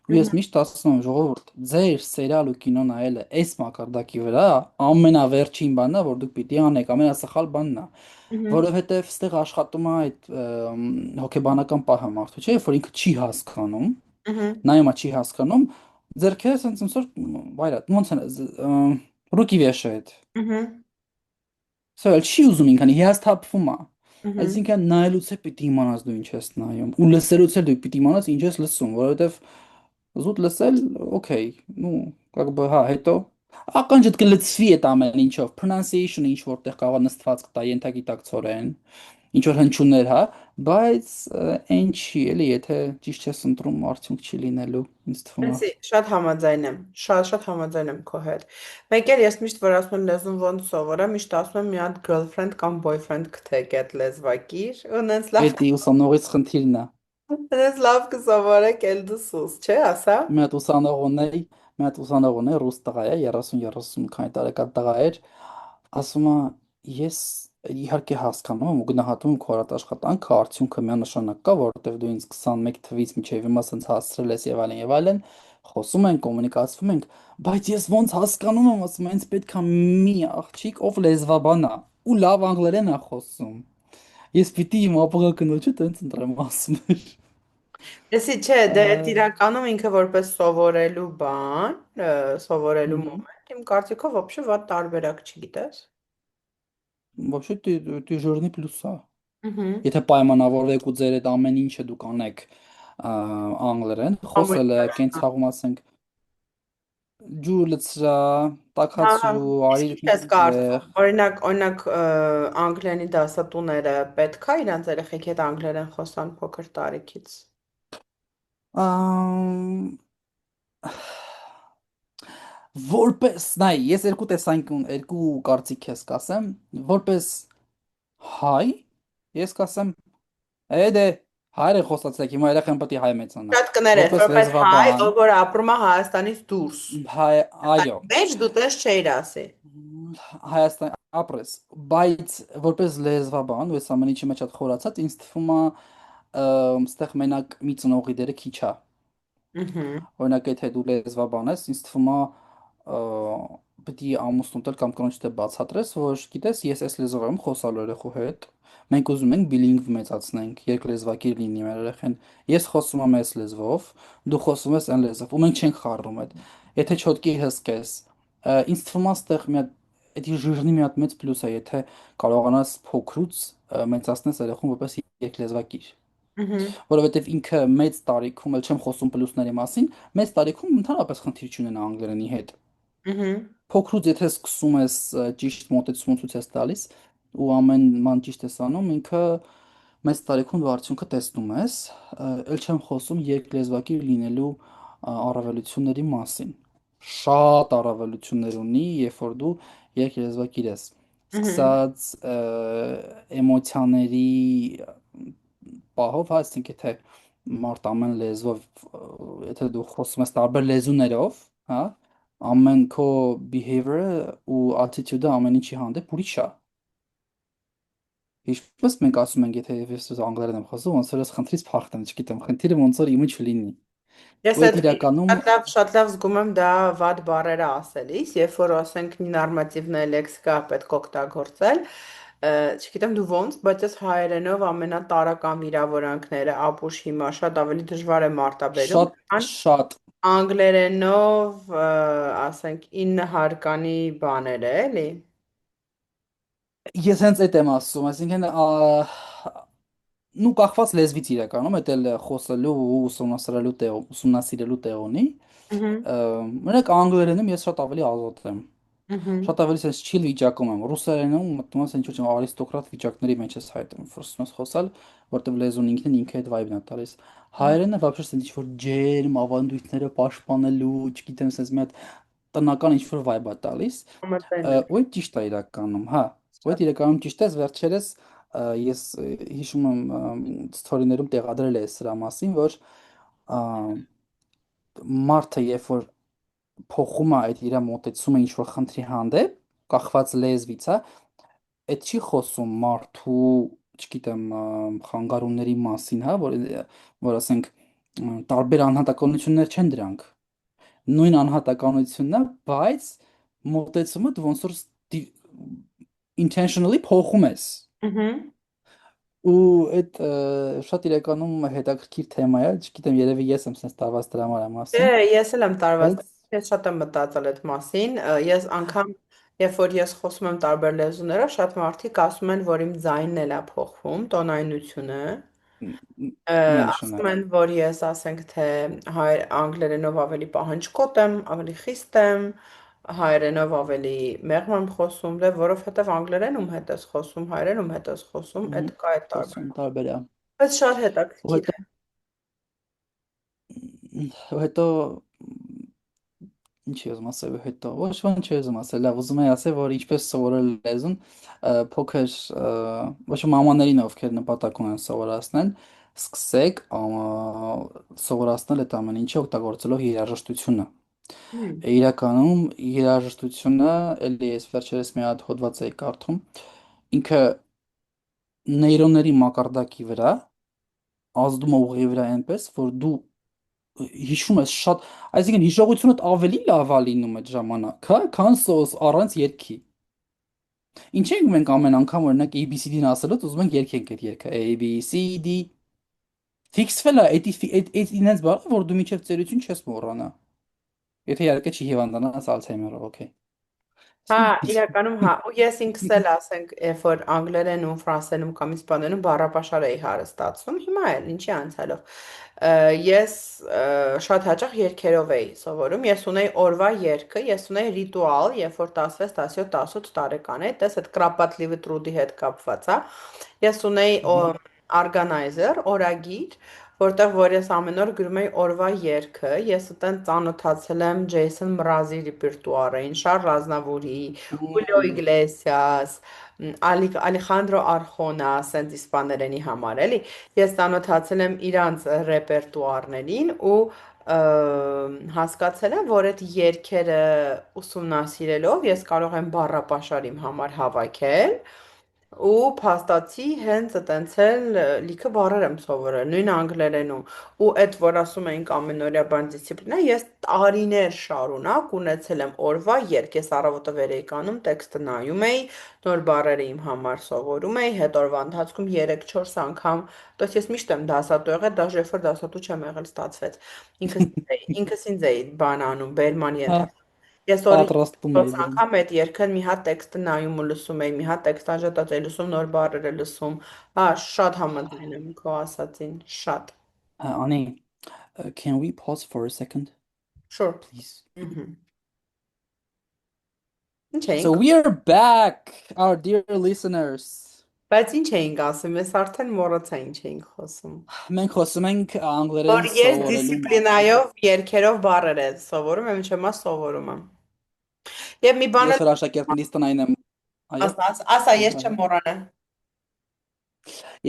Ու ես միշտ ասում եմ, ժողովուրդ, ձեր սերիալ ու կինո նայելը այս մակարդակի վրա ամենավերջին բանն է, որ դուք պիտի անեք, ամենասխալ բանն է, Մհմ, որովհետև ստեղ աշխատում է այդ հոգեբանական պահը մարդու, չէ՞, որ ինքը չի հասկանում, մհմ, նայումա չի հասկանում, ձերքերը սենց ոնց որ վայրատ, ոնց են, ռուկի վեշեդ։ մհմ, Սա էլ չի ուզում ինքան, հիասթափվում է։ մհմ։ Այսինքն նայելուց է պիտի իմանաս դու ինչ ես նայում, ու լսելուց էլ դու պիտի իմանաս ինչ ես լսում, որովհետև զուտ լսել, օքեյ, ну, как бы, հա, հետո ականջդ կլցվի այդ ամեն ինչով, pronunciation-ը ինչ որտեղ կարող է նստված կտա ենթագիտակցորեն, ինչ որ հնչյուններ, հա, բայց այն չի, էլի, եթե ճիշտ ես ընտրում, արդյունք չի լինելու, ինձ թվում է։ Էսի, շատ համաձայն եմ, շատ համաձայն եմ քո հետ։ Մեկ էլ ես միշտ որ ասում եմ լեզուն ոնց սովորեմ, միշտ ասում եմ մի հատ girlfriend կամ boyfriend կթեք այդ լեզվակիր, ու նենց լավ, Էդի ուսանողից խնդիրն է։ նենց լավ կսովորեք էլ դու սուս, չէ՞ ասա։ Մի հատ ուսանող ունեի, մի հատ ուսանող ունեի, ռուս տղա է, 30 քանի տարեկան տղա էր, ասում է, ես իհարկե հասկանում եմ ու գնահատում եմ քո արած աշխատանքը, արդյունքը միանշանակ կա, որովհետև դու ինձ 21 թվից մինչև հիմա սենց հասցրել ես եւ այլն, խոսում ենք, կոմունիկացվում ենք, բայց ես ոնց հասկանում եմ, ասում եմ, ինձ պետք է մի աղջիկ, ով լեզվաբան է ու լավ անգլերեն է խոսում։ Ես պիտի իմ ապագա կնոջը տենց ընտրեմ, ասում էր։ Էսի չէ, դե այդ Ա, իրականում ինքը որպես սովորելու բան, սովորելու մհմ։ մոմենտ, իմ կարծիքով вообще վատ տարբերակ չի, գիտես։ Вообще ты жирный плюса։ Ահա։ Եթե պայմանավորվեք ու ձեր այդ ամեն ինչը դուք անեք անգլերեն, խոսելը, կենցաղում ասենք, ջուր լցրա, Հա, հա, տաքացրու, արի իսկ ինչ մի ես կարծում։ տեղ, Օրինակ անգլերենի դասատուները պետք է իրանց երեխեքի հետ անգլերեն խոսան փոքր տարիքից։ ամ, որպես, նայ, ես երկու տեսանկյուն, երկու կարծիք ես կասեմ, որպես հայ, ես կասեմ, դե, հայերը խոսացեք, հիմա երեխան պետք է հայ մեծանա, Շատ կներես, որպես որպես հայ, լեզվաբան, որ ապրում է Հայաստանից դուրս։ հայ, այո, Հայաստանի մեջ դու տես չէիր ասի։ Հայաստան ապրես, բայց որպես լեզվաբան, ու այս ամեն ինչի մեջ հատ խորացած, ինձ թվում է ստեղ մենակ մի ծնողի դերը քիչ է։ Ահա, Օրինակ, եթե դու լեզվաբան ես, ինձ թվում է պետք է ամուսնուդ էլ կամ կնոջդ էլ բացատրես, որ գիտես, ես այս լեզվով եմ խոսալու երեխու հետ։ Մենք ուզում ենք բիլինգվ մեծացնենք, երկլեզվակիր լինի մեր երեխան։ Ես խոսում եմ այս լեզվով, դու խոսում ես այն լեզվով, ու մենք չենք խառնում այդ։ Եթե չոտքի հսկես, ինձ թվում է ստեղ մի հատ դա ժիրնի մի հատ մեծ պլյուս է, եթե կարողանաս փոքրուց մեծացնես երեխուն որպես երկլեզվակիր, ահա, որովհետև ինքը մեծ տարիքում, էլ չեմ խոսում պլյուսների մասին, մեծ տարիքում ընդհանրապես խնդիր չունենա անգլերենի հետ։ ահա, Փոքրուց եթե սկսում ես ճիշտ մոտեցում ցույց ես տալիս ու ամեն ման ճիշտ ես անում, ինքը մեծ տարիքում դու արդյունքը տեսնում ես, ել չեմ խոսում երկլեզվակի լինելու առավելությունների մասին։ Շատ առավելություններ ունի, երբ որ դու երկլեզվակիր ես։ ահա։ Սկսած էմոցիաների պահով, հա, ասենք եթե մարդ ամեն լեզվով, եթե դու խոսում ես տարբեր լեզուներով, հա, ամեն քո behavior-ը ու attitude-ը ամեն ինչի հանդեպ ուրիշ է։ Ինչպես մենք ասում ենք, եթե ես անգլերեն եմ խոսում, ոնց որ ես խնդրից փախտեմ, չգիտեմ, խնդիրը ոնց որ իմը չլինի։ Ես Ու այդ այդ իրականում շատ լավ զգում եմ դա վատ բառերը ասելիս, երբ որ ասենք նորմատիվներ լեքսիկա պետք է օգտագործել, չգիտեմ դու ոնց, բայց ես հայերենով ամենատարրական վիրավորանքները ապուշ հիմա շատ ավելի դժվար է մարտաբերում, շատ քան շատ անգլերենով, ասենք 9 հարկանի բաներ է, էլի։ Ես հենց այդ եմ ասում, այսինքն նու կախված լեզվից իրականում, դա էլ խոսելու ու ուսումնասիրելու տեղ ունի։ Ուհ, Մենակ անգլերենում ես շատ ավելի ազատ եմ։ ուհ, Շատ ավելի sense chill վիճակում եմ։ Ռուսերենում մտնում ես ինչ-որ արիստոկրատ վիճակների մեջ ես հայտում, ֆորսում ես խոսալ, որտեղ լեզուն ինքնին ինքը այդ vibe-ն է տալիս։ Հայերենը вообще sense ինչ-որ ջերմ ավանդույթները պաշտպանելու, չգիտեմ, sense մի հատ տնական ինչ-որ vibe-ա տալիս։ համաձայն եմ։ Ու այդ ճիշտ է իրականում, հա։ Ու այդ իրականում ճիշտ է, վերջերս ես հիշում եմ ստորիներում տեղադրել է սրա մասին, որ ա, մարդը երբ որ փոխում է այդ իր մոտեցումը ինչ որ խնդրի հանդեպ, կախված լեզվից, հա, այդ չի խոսում մարդու, չգիտեմ, խանգարումների մասին, հա, որ ասենք տարբեր անհատականություններ չեն դրանք։ Նույն անհատականությունն է, բայց մոտեցումը դու ոնց որ intentionally փոխում ես։ Ուհ, Ու այդ շատ իրականում հետաքրքիր թեմա է, չգիտեմ, երևի ես եմ sense տարված դրա դե մասին, ես էլ եմ տարված, բայց ես շատ եմ մտածել այդ մասին, ես անգամ, երբ որ ես խոսում եմ տարբեր լեզուներով, շատ մարդիկ ասում են, որ իմ ձայնն էլ է փոխվում, տոնայնությունը, ասում միանշանակ։ են, որ ես ասենք թե անգլերենով ավելի պահանջկոտ եմ, ավելի խիստ եմ, հայերենով ավելի մեղմ եմ խոսում, դե որովհետև անգլերենում հետ ես խոսում, հայերենում հետ ես խոսում, այդ կա այդ տարբեր։ Խոսում տարբեր է։ Բայց շատ Ու հետաքրքիր հետո է։ ու հետո ինչ եմ ասել հետո, ոչ ոք չեմ ասել, լավ, ուզում եմ ասել, որ ինչպես սովորել լեզուն, փոքր ոչ մամաներին ովքեր նպատակ ունեն սովորացնել, սկսեք սովորացնել այդ ամեն ինչը օգտագործելով երաժշտությունը։ Հմ, Իրականում երաժշտությունը, էլի ես վերջերս մի հատ հոդված էի կարդում, ինքը նեյրոնների մակարդակի վրա ազդում է ուղղի վրա այնպես, որ դու հիշում ես շատ, այսինքն հիշողությունդ ավելի լավ է լինում այդ ժամանակ, հա, քան սոս առանց երգի։ Ինչ ենք մենք ամեն անգամ օրինակ ABCD-ն ասելուց ուզում ենք երգենք այդ երգը ABCD ֆիքսվել է, այդ ինձ բառը, որ դու միջև ծերություն չես մոռանա։ Եթե իհարկե չի հիվանդանաս Alzheimer-ով, okay։ հա, Սի իրականում հա, ու ես ինքս էլ ասենք, երբ որ անգլերենում, ֆրանսերենում կամ իսպաներենում բառապաշար էի հարստացնում, հիմա էլ ինչի անցյալով։ Ես շատ հաճախ երգերով էի սովորում, ես ունեի օրվա երգը, ես ունեի ռիտուալ, երբ որ 16, 17, 18 տարեկան էի, տես այդ կրապատլիվի տրուդի հետ կապված, հա։ Ես ունեի Ահա, արգանայզեր, օրագիր, որտեղ որ ես ամեն օր գրում էի օրվա երգը, ես այդտեն ծանոթացել եմ Ջեյսոն Մրազի ռեպերտուարին, Շարլ Ազնավուրի, Խուլիո մ, Իգլեսիաս, Ալեխանդրո Արխոնա, ասենց իսպաներենի համար, էլի։ Ես ծանոթացել եմ իրանց ռեպերտուարներին ու հասկացել եմ, որ այդ երգերը ուսումնասիրելով ես կարող եմ բառապաշար իմ համար հավաքել ու փաստացի հենց այտենց էլ լիքը բառեր եմ սովորել, նույն անգլերենում։ Ու այդ, որ ասում էինք ամենօրյա բան դիսցիպլինա, ես տարիներ շարունակ ունեցել եմ օրվա երկ, ես առավոտը վեր էի կանում, տեքստը նայում էի, նոր բառերը իմ համար սովորում էի, հետ օրվա ընթացքում 3-4 անգամ, տոց ես միշտ եմ դասատու եղել, դաժե երբ որ դասատու չեմ եղել, ստացվեց։ Ինքս ինձ էի բան անում, բերման հա, ենթարկում։ Ես օրի պատրաստում էի 4 դրան։ անգամ այդ երգը մի հատ տեքստը նայում ու լսում էի, մի հատ տեքստ անջատած էի լսում, նոր բառեր եմ լսում։ Հա, շատ համաձայն եմ քո ասածին, շատ։ Անի, can we pause for a second, Sure։ please? Ահա։ Ինչ So էինք, we are back, our dear listeners. բայց ինչ էինք ասում, ես արդեն մոռացա ինչ էինք խոսում։ Մենք խոսում ենք անգլերեն Որ ես սովորելու մասին։ դիսցիպլինայով երգերով բառեր եմ սովորում, եմ չեմա սովորում եմ։ Եվ մի բան Ես էլ որ աշակերտներիս տնային եմ, այո, ասա, ես ասա։ չեմ մոռանա։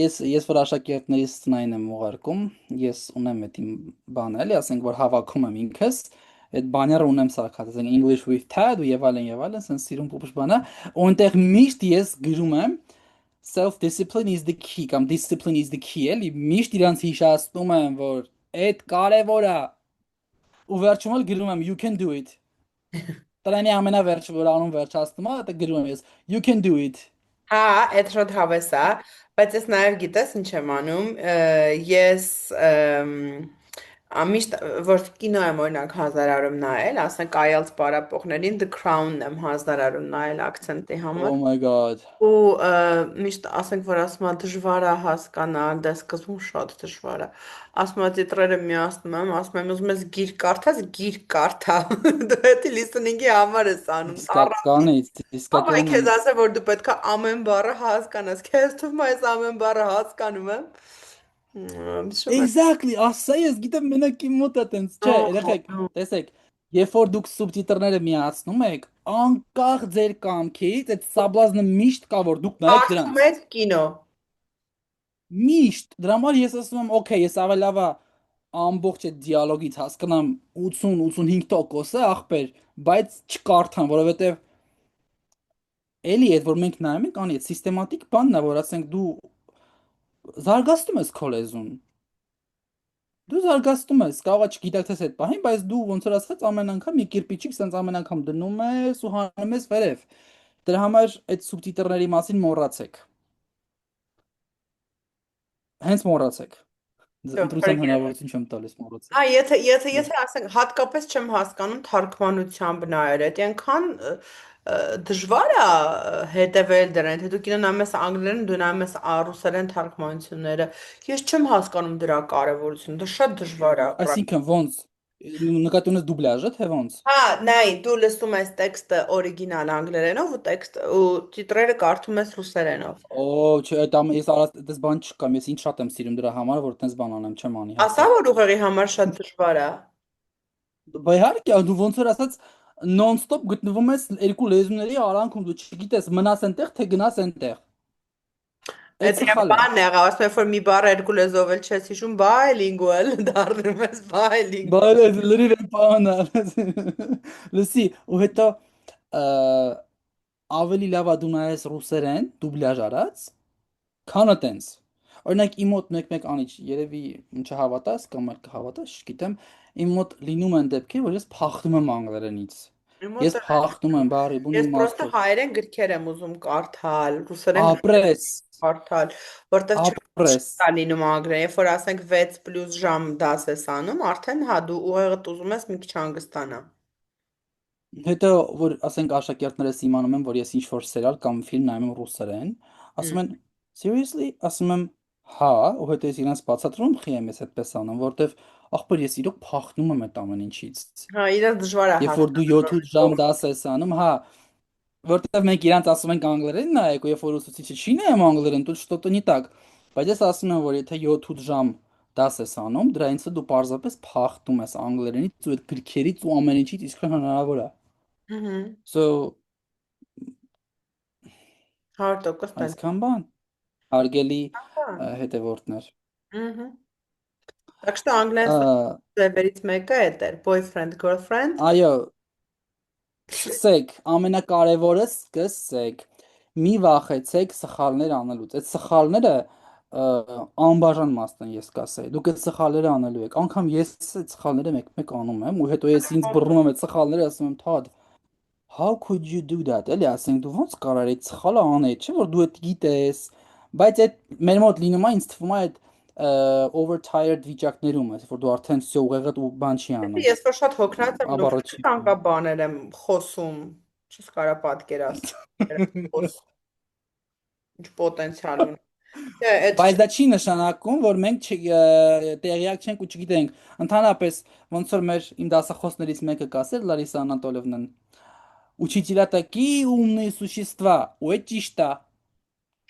Ես որ աշակերտներիս տնային եմ ուղարկում, ես ունեմ այդ իմ բանը, էլի, ասենք որ հավաքում եմ ինքս, այդ բաները ունեմ սարքած, ասենք English with Tad եւ այլն, ասենք սիրուն փոփշ բանա, ու այնտեղ միշտ ես գրում եմ self discipline is the key կամ discipline is the key, էլի, միշտ իրանց հիշացնում եմ, որ այդ կարևոր է, ու վերջում էլ գրում եմ you can do it։ Տրենի ամենավերջը որ անում վերջացնում է, դա գրում եմ ես you can do it։ Հա, այդ շոտ հավես է, բայց ես նաև գիտես ինչ եմ անում, ես Միշտ որ կինո եմ օրինակ հազարարում նայել, ասենք այելց պարապողներին The Crown-ն եմ հազարարում նայել акցենտի համար։ Oh my God։ Ու միշտ ասենք որ ասում է դժվար է հասկանալ, դա սկզբում շատ դժվար է։ Ասում է տիտրերը միացնում եմ, ասում եմ ուզում ես գիր կարդաս, գիր կարդա։ Դու էդի listening-ի համար ես անում, տառապի։ Իսկականից, Աբա քեզ իսկականից։ ասեմ որ դու պետք է ամեն բառը հասկանաս։ Քեզ թվում է ես ամեն բառը հասկանում եմ։ Շուտ է։ Exactly, ասա ես գիտեմ մենակ իմ մոտ է տենց, չէ, երեխեք, տեսեք, երբ որ դուք սուբտիտրները միացնում եք, անկախ ձեր կամքից, այդ սաբլազնը միշտ կա, որ դուք նայեք Կարդում դրանց։ ես կինո։ Միշտ, դրա համար ես ասում եմ, օքեյ, ես ավելի լավ է ամբողջ այդ դիալոգից հասկանամ 80-85%-ը, ախպեր, բայց չկարդամ, որովհետև էլի այդ որ մենք նայում ենք, անի այդ սիստեմատիկ բանն է, որ ասենք դու զարգացնում ես քո լեզուն։ Դու զարգացնում ես, կարողա չգիտակցես այդ պահին, բայց դու ոնց որ ասած ամեն անգամ մի կիրպիչիկ սենց ամեն անգամ դնում ես ու հանում ես վերև։ Դրա համար այդ սուբտիտրների մասին մոռացեք։ Հենց մոռացեք։ Ընտրության Փրկել։ հնարավորություն չեմ տալիս Հա, մոռացեք։ եթե ասենք հատկապես չեմ հասկանում թարգմանությամբ նայել, այդ այնքան դժվար է հետևել դրան, թե դու կինո նայում ես անգլերեն, դու նայում ես ռուսերեն թարգմանությունները։ Ես չեմ հասկանում դրա կարևորությունը, դա շատ դժվար է։ Այսինքն ոնց նկատի ունես դուբլաժը, թե ոնց։ Հա, նայ, դու լսում ես տեքստը օրիգինալ անգլերենով ու տիտրերը կարդում ես ռուսերենով։ Օ, չէ, ես արած այդպես բան չկամ, ես ինչ շատ եմ սիրում դրա համար, որ այդպես բան անեմ, չեմ անի Ասա հաստատ։ որ ուղեղի համար շատ դժվար է։ Բա իհարկե, դու ոնց որ ասած նոն-ստոպ գտնվում ես երկու լեզուների արանքում, դու չգիտես մնաս այնտեղ, թե գնաս այնտեղ։ Այդ Այդ իրեն սխալ է։ բանն է եղավ, ասում եմ, որ մի բառ երկու լեզվով էլ չես հիշում, bilingual դառնում ես bilingual։ Բայց լրիվ է բանը։ Լսի, ու հետո ը, ավելի լավ է դու նայես ռուսերեն, դուբլաժ արած, քան տենց։ Օրինակ իմ մոտ մեկ-մեկ անիչ, երևի չհավատաս կամ էլ կհավատաս, չգիտեմ, իմ մոտ լինում են դեպքեր, որ ես փախնում եմ անգլերենից։ Իմ Ես մոտ էլ է փախնում լինում։ եմ բարի բունի Ես պրոստը իմաստով։ հայերեն գրքեր եմ ուզում կարդալ, ռուսերեն գրքեր եմ Ապրես, կարդալ, որտեղ ապրես։ չկա լինում անգլերեն, երբ որ ասենք 6+ ժամ դաս ես անում, արդեն հա դու ուղեղդ ուզում ես մի քիչ հանգստանա։ Հետո որ ասենք աշակերտներս իմանում են, որ ես ինչ որ սերիալ կամ ֆիլմ նայում եմ ռուսերեն, ասում են seriously, ասում եմ հա, ու հետո ես իրանց բացատրում խի եմ ես այդպես անում, որովհետև ախպեր ես իրոք փախնում եմ այդ ամեն ինչից։ Հա, իրաց դժվար է Երբ որ դու հասկանալ, 7-8 ժամ դաս ես անում, հա, որովհետև մենք իրանց ասում ենք անգլերեն նայեք, ու երբ որ ուսուցիչը չի նայում անգլերեն, դու что-то не так։ Բայց ես ասում եմ, որ եթե 7-8 ժամ դաս ես անում, դրանից դու պարզապես փախնում ես անգլերենից ու այդ գրքերից ու ամեն ինչից իսկական հնարավոր է։ որ։ So 100% տենց։ այսքան բան, հարգելի Բան։ հետևորդներ։ Ահա։ Так что անգլերեն Ա, սերվերից մեկը է դեր, boyfriend, girlfriend։ այո, սկսեք, ամենակարևորը սկսեք։ Մի վախեցեք սխալներ անելուց։ Այդ սխալները անբաժան մասն են, ես կասեի։ Դուք այդ սխալները անելու եք։ Անկամ ես այդ սխալները մեկ-մեկ անում եմ, ու հետո ես ինձ բռնում եմ այդ սխալները, ասում եմ, թադ, how could you do that? Էլի ասենք դու ո՞նց կարար այդ սխալը անել, չէ՞ որ դու այդ գիտես։ Բայց այդ մեր մոտ լինում է, ինձ թվում է այդ overtired վիճակներում, այսինքն որ դու արդեն всё ուղեղդ ու բան չի անում։ Ես որ շատ հոգնած եմ, Աբառը նոքրիկ չի անկա բաներ եմ խոսում, չես կարա պատկերացնել, անում։ ինչ պոտենցիալ ունի։ Դե, այդ Բայց դա չի նշանակում, որ մենք տեղյակ չենք ու չգիտենք։ Ընդհանրապես, ոնց որ մեր իմ դասախոսներից մեկը կասեր, Լարիսա Անատոլևնան, учителя такие умные существа, ու այդ ճիշտ է։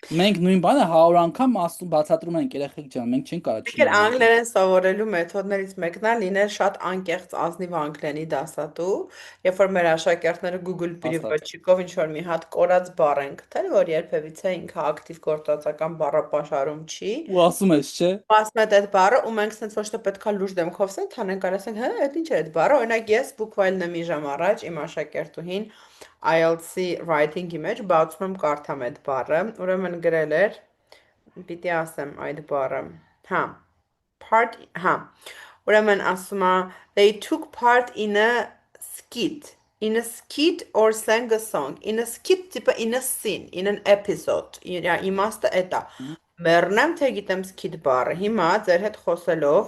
Մենք նույն բանը 100 անգամ ասում բացատրում ենք երեխեք ջան, մենք չենք կարա եկել չիմանանք այդ անգլերեն սովորելու մեթոդներից մեկն է լինել շատ անկեղծ ազնիվ անգլերենի դասատու, երբ որ մեր աշակերտները Google հաստատ։ переводчикով ինչ որ մի հատ կորած բառ են գտել, որ երբևիցե ինքը ակտիվ գործածական բառապաշարում չի, Ու ասում ես, չէ՞։ ասում է այդ բառը ու մենք ցենց ոչ թե պետքա լուրջ դեմքով սենք թանենք արասենք հա այդ ինչ է այդ բառը օրինակ ես բուկվալն մի ժամ առաջ իմ աշակերտուհին IELTS-ի writing-ի մեջ բացում եմ կարդամ այդ բառը ուրեմն գրել էր պիտի ասեմ այդ բառը հա part հա ուրեմն ասում է they took part in a skit or sang a song in a skit տիպը in a scene in an episode իմաստը էտա Մեռնեմ թե գիտեմ սկիթ բառը։ Հիմա ձեր հետ խոսելով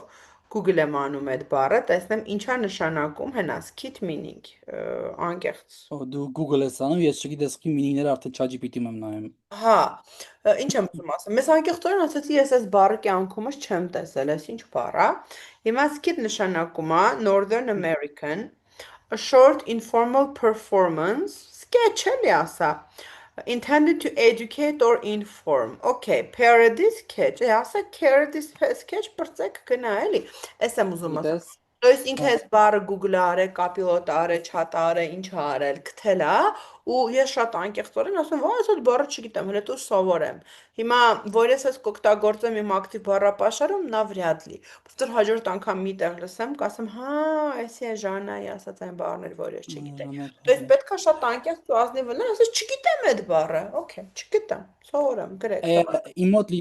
Google եմ անում այդ բառը, տեսնեմ ինչա նշանակում հենաս kit meaning, անկեղծ։ Ո դու Google ես անում, ես չգիտես խի մինիները արդեն ChatGPT-ում եմ նայում։ Հա, ինչ եմ ուզում ասեմ։ Մեզ անկեղծորեն ասացի, ես այս բառը կյանքումս չեմ տեսել, այս ինչ բառ է։ Հիմա skit նշանակում է Northern American, a short informal performance, sketch էլի ասա, intended to educate or inform. Okay, parody sketch, ասա parody sketch բրծեք գնա էլի։ Էս եմ ուզում ասեմ։ Գիտես, То есть ինքը այս բառը Google-ը արել, կապիլոտ արել, chat արել, ինչ ա արել, գտել է, ու ես շատ անկեղծորեն ասում, «Ո՞ց այդ բառը չգիտեմ, հենց ու սովորեմ»։ Հիմա որ ես այս կօգտագործեմ իմ ակտիվ բառապաշարում, նա վրյադ լի։ Որտեղ հաջորդ անգամ մի տեղ լսեմ, կասեմ, հա, էսի է Ժաննայի ասած այն բառներ, որ ես չգիտեի։ То есть պետք է շատ անկեղծ ու ազնիվ լինել, ասես չգիտեմ այդ բառը։ Okay, չգիտեմ, սովորեմ, գրեք, տղա։ իմ մոտ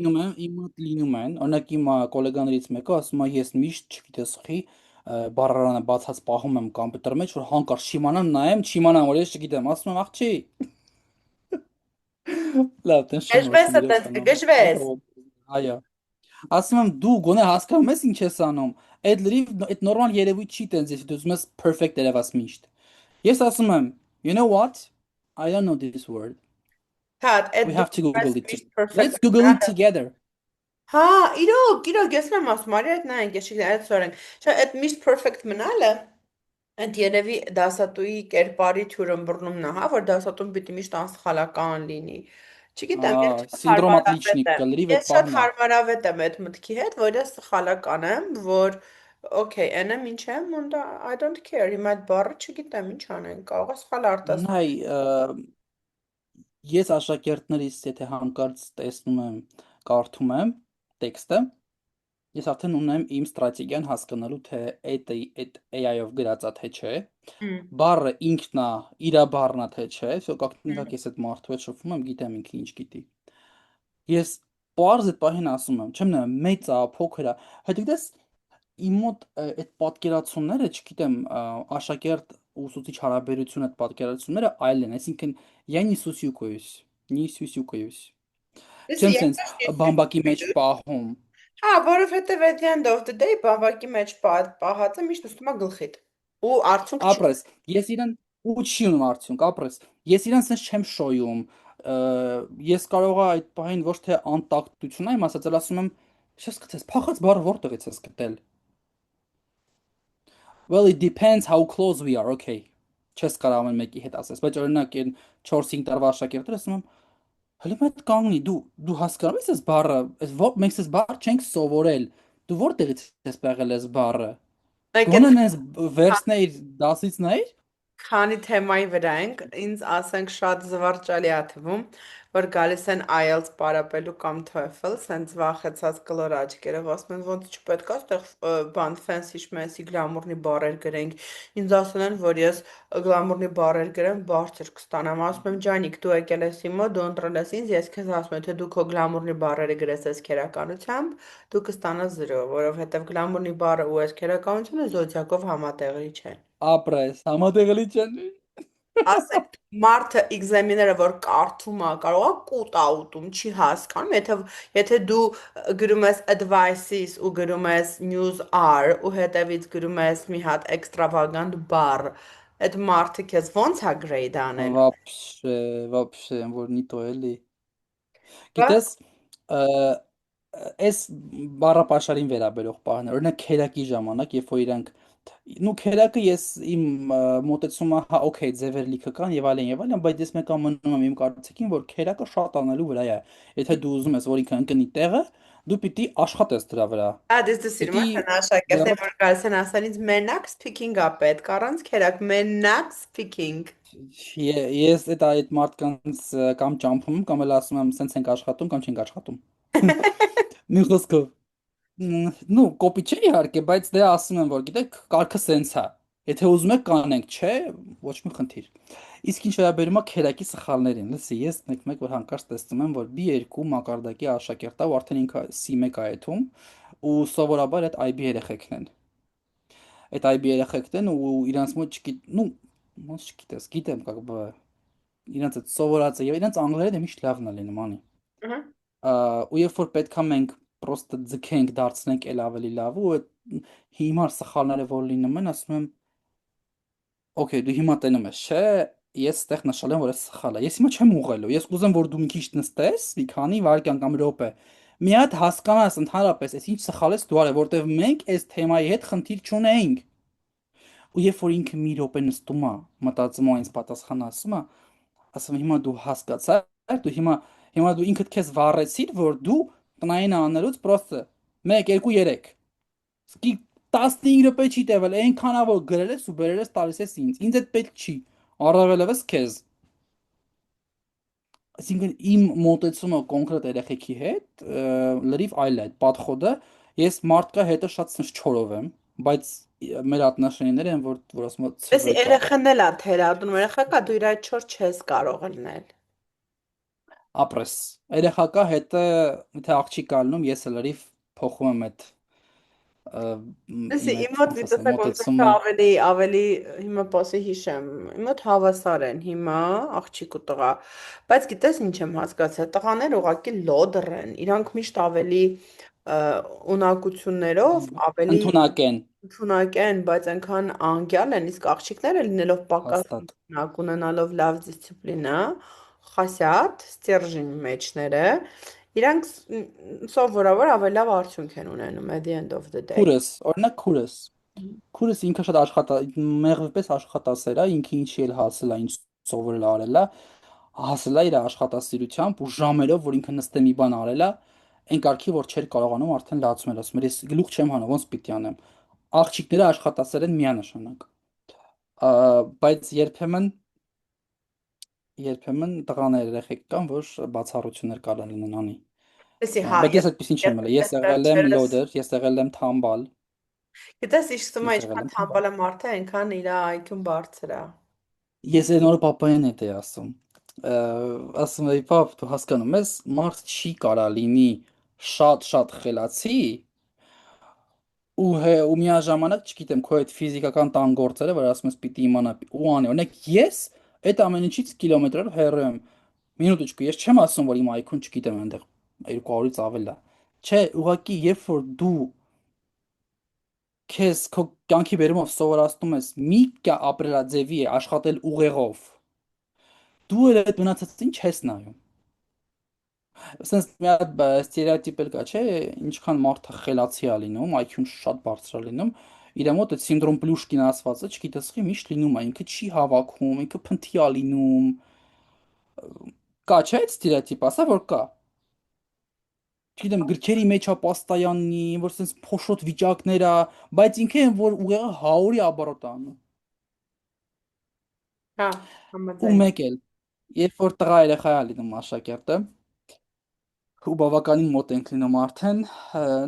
լինում են, օրինակ իմ գոլեգաներից մեկը ասում է, ես միշտ չգիտես խի բառարանը բացած պահում եմ կոմպյուտերի մեջ, որ հանկարծ չիմանամ նայեմ, չիմանամ, որ ես չգիտեմ, ասում եմ, աղջի, լավ, տեն շնորհքն Գժվես է տես իրականորեն, կգժվես։ այո, ասում եմ, դու գոնե հասկանում ես ինչ ես անում, այդ լրիվ, այդ նորմալ երևույթ չի տենց, если դու ուզում ես perfect երևաս միշտ, ես ասում եմ, you know what, I don't know this word, Հատ, we այդ դու have to Google it, միշտ perfect let's Google it together, հա, իրոք, ես եմ ասում, արի այդ նայենք, ես չգիտեմ, այդ սորենք։ Չէ, այդ միշտ perfect մնալը, այդ երևի դասատուի կերպարի թյուրըմբռնումն է, հա, որ դասատուն պիտի միշտ անսխալական լինի։ Չգիտեմ, ես շատ սինդրոմ հարմարավետ եմ։ отличника, լրիվ այդ Ես շատ պահն է, հարմարավետ եմ այդ մտքի հետ, որ ես սխալական եմ, որ okay, այն եմ ինչ եմ, und I don't care։ Հիմա այդ բառը չգիտեմ, ինչ անենք, կարող է սխալ արտասանեմ։ նայ, ես աշակերտներիս, եթե հանկարծ տեսնում եմ, կարդում եմ տեքստը, ես արդեն ունեմ իմ ստրատեգիան հասկանալու, թե այդ AI-ով գրածա թե չէ, Հմ, բառը ինքն է, իրա բառն է թե չէ, so հմ, կակնինք ես այդ մարդու հետ շփվում եմ, գիտեմ ինքը ինչ գիտի։ Ես պարզ այդ պահին ասում եմ, չեմ նայում մեծ է, փոքր է, հետո դες իմ մոտ այդ պատկերացումները, չգիտեմ, աշակերտ ուսուցիչ հարաբերություն այդ պատկերացումները այլ են, այսինքն я не сюсюкаюсь, не сюсюкаюсь։ Ես Չեմ սենց բամբակի մեջ ես պահում։ հա, որովհետև at the end of the day բավակի մեջ պահածը միշտ նստում է գլխիդ։ Ու արդյունք չի։ Ապրես, ես իրան ու չի ունում արդյունք, ապրես։ Ես իրան սենց չեմ շոյում։ Ես կարող եմ այդ պահին ոչ թե անտակտություն եմ ասած, այլ ասում եմ, չես գտես, փախած բառը որտեղից ես գտել։ Well, it depends how close we are, okay։ Չես կարող ամեն մեկի հետ ասես, բայց օրինակ այն 4-5 տարվա աշակերտները ասում եմ, հələ մոտ կանգնի, դու հասկանում ես այս բառը, մենք այս բառ չենք սովորել։ Դու որտեղից ես եղել այս բառը։ Like Գոնե նես վերցնեիր դասից նայր։ քանի թեմայի վրա ենք, ինձ ասենք շատ զվարճալի ա թվում, որ գալիս են IELTS պարապելու կամ TOEFL, սենց վախեցած կլոր աչքերով, ասում են ոնց չպետք է այդտեղ բան fancy շմենսի գլամուրնի բառեր գրենք։ Ինձ ասում են, որ ես գլամուրնի բառեր գրեմ, բարձր կստանամ։ Ասում եմ, Ջանիկ, դու եկել ես իմ մոտ, դու ընտրել ես ինձ, ես քեզ ասում եմ, թե դու քո գլամուրնի բառերը գրես այս քերականությամբ, դու կստանաս 0, որովհետև գլամուրնի բառը ու այս քերականությունը զոդիակով համատեղելի չեն։ Ապրես, համատեղելի չեն։ Ասենք մարդը էգզամիները որ կարդում է, կարող է կուտա ուտում, չի հասկանում, եթե դու գրում ես advices ու գրում ես news are ու հետևից գրում ես մի հատ extravagant բառ, այդ մարդը քեզ ոնց է grade անել։ Вообще, որ նի տո էլի։ Բա Գիտես, այս բառապաշարին վերաբերող բանը, օրինակ քերակի ժամանակ, երբ որ իրանք քերակը ես իմ մոտեցումը, հա, օքեյ, ձևեր լիքը կան եւ այլն, բայց ես մեկը մնում եմ իմ կարծիքին, որ քերակը շատ անելու վրա է։ Եթե դու ուզում ես, որ ինքը ընկնի տեղը, դու պիտի աշխատես դրա վրա։ դες դες սիրում Պիտի ես աշակերտներ դեռ որ գալիս են ասեն ինձ մենակ speaking up պետք առանց քերակ մենակ speaking։ ես այդ մարդկանց կամ ճամփում եմ, կամ էլ ասում եմ, սենց ենք աշխատում, կամ չենք աշխատում։ Մի խոսքով, կոպի չէ իհարկե, բայց դե ասում եմ, որ գիտեք, կարգը սենց է։ Եթե ուզում եք կանենք, չէ, ոչ մի խնդիր։ Իսկ ինչ վերաբերում է քերակի սխալներին, լսի, ես մեկ-մեկ որ հանկարծ տեսնում եմ, որ B2 մակարդակի աշակերտա ու արդեն ինքը C1 է այդում ու սովորաբար այդ IB երեխեքն են։ Այդ IB երեխեքն են ու իրանց մոտ ոնց չգիտես, գիտեմ, как бы իրանց այդ սովորածը եւ իրանց անգլերենը միշտ լավն է լինում, անի։ Ահա։ Ու երբ որ պետքա մենք պրոստը ձգենք, դարձնենք էլ ավելի լավ ու այդ հիմար սխալները որ լինում են, ասում եմ, օքեյ, դու հիմա տենում ես, չէ, ես այդտեղ նշել եմ, որ ես սխալ է։ Ես հիմա չեմ ուղղելու։ Ես կուզեմ, որ դու մի քիչ նստես, մի քանի վայրկյան կամ րոպե։ Մի հատ հասկանաս ընդհանրապես, այս ինչ սխալ ես դու արել, որտեվ մենք այս թեմայի հետ խնդիր չունենք։ Ու երբ որ ինքը մի րոպե նստում է, մտածում է, ինձ պատասխան ասում հիմա դու հասկացար, հիմա դու ինքդ քեզ վառեցիր, որ դու տնային անելուց պրոստը 1 2 3 սկի 15 րոպե չի տևել, այնքանավոր գրել ես ու բերել ես տալիս ես ինձ։ Ինձ այդ պետք չի։ Առավելևս քեզ։ Այսինքն իմ մոտեցումը կոնկրետ երեխեքի հետ լրիվ այլ է, այդ պատխոդը, ես մարդկա հետը շատ չորով եմ, բայց մեր ատնաշենիները են, որ ասում են Էսի ցվկա։ երեխան էլ է թերադուն, երեխա կա դու իր այդ չոր չես կարող լնել։ Ապրես։ Երեխակա հետը, թե աղջիկ ալնում, ես լրիվ փոխում եմ այդ Էսի իմ իմ այդ, մոտ ոնց ասեմ, դիտես ոնց է մոտեցումը։ ավելի հիմա պասի հիշեմ։ Իմ մոտ հավասար են հիմա աղջիկ ու տղա։ Բայց գիտես ինչ եմ հասկացել, տղաները ուղղակի լոդր են։ Իրանք միշտ ավելի ը, ունակություններով, ավելի Ընդունակ են, ընդունակ են, բայց այնքան անկյալ են, իսկ աղջիկները լինելով պակաս հաստատ։ ընդունակ, ունենալով լավ դիսցիպլինա, խասյատ, ստержին մեջները, իրանք սովորաբար ավելի լավ արդյունք են ունենում at the end of the day։ Քուրս, օրինակ քուրս։ Քուրս ինքը շատ մեղվպես աշխատասեր է, ինքը ինչի էլ հասել է, ինչ սովորել է արել է, հասել է իր աշխատասիրությամբ ու ժամերով, որ ինքը նստե մի բան արել է, այն կարգի, որ չէր կարողանում արդեն լացում էր, ասում էր, ես գլուխ չեմ հանում, ոնց պիտի անեմ։ Աղջիկները աշխատասեր են միանշանակ։ Բայց երբեմն տղաներ երեխեք կան, որ բացառություններ կարող լինեն անի։ Էսի հա, Բայց ես այդպեսին չեմ ելել։ Ես ես եղել եմ վերջերս լոդեր, ես եղել եմ թամբալ, գիտես իշխում է ես եղել ինչքան եմ թամբալ։ թամբալ է մարդը, այնքան իր IQ-ն բարձր է։ Ես այն օրը papayan հետ էի ասում։ Ա, Ասում էի, պապ, դու հասկանում ես, մարդ չի կարա լինի շատ խելացի ու միաժամանակ, չգիտեմ, քո այդ ֆիզիկական տան գործերը, որ ասում ես պիտի իմանա ու անի։ Օրինակ ես այդ ամեն ինչից կիլոմետրերով հեռու եմ։ Մինուտочку, ես չեմ ասում, որ իմ IQ-ն չգիտեմ այնտեղ 200-ից ավել է։ Չէ, ուղղակի երբ որ դու քեզ քո կյանքի բերումով սովորացնում ես մի ապրելաձևի է աշխատել ուղեղով, դու էլ այդ մնացածին չես նայում։ Սենց մի հատ ստերեոտիպ էլ կա, չէ, ինչքան մարդը խելացի է լինում, IQ-ն շատ բարձր է լինում, իր մոտ այդ սինդրոմ Պլյուշկին ասվածը, չգիտես խի միշտ լինում է, ինքը չի հավաքում, ինքը փնթի է լինում։ Կա, չէ, այդ ստերեոտիպ, ասա որ կա։ Չգիտեմ, գրքերի մեջ է պաստայաննի, որ սենց փոշոտ վիճակներ է, բայց ինքը են, որ ուղեղը 100-ի оборот է անում։ Հա, Ու համաձայն։ մեկ էլ, երբ որ տղա երեխա է լինում աշակերտը, ու բավականին մոտ ենք լինում արդեն,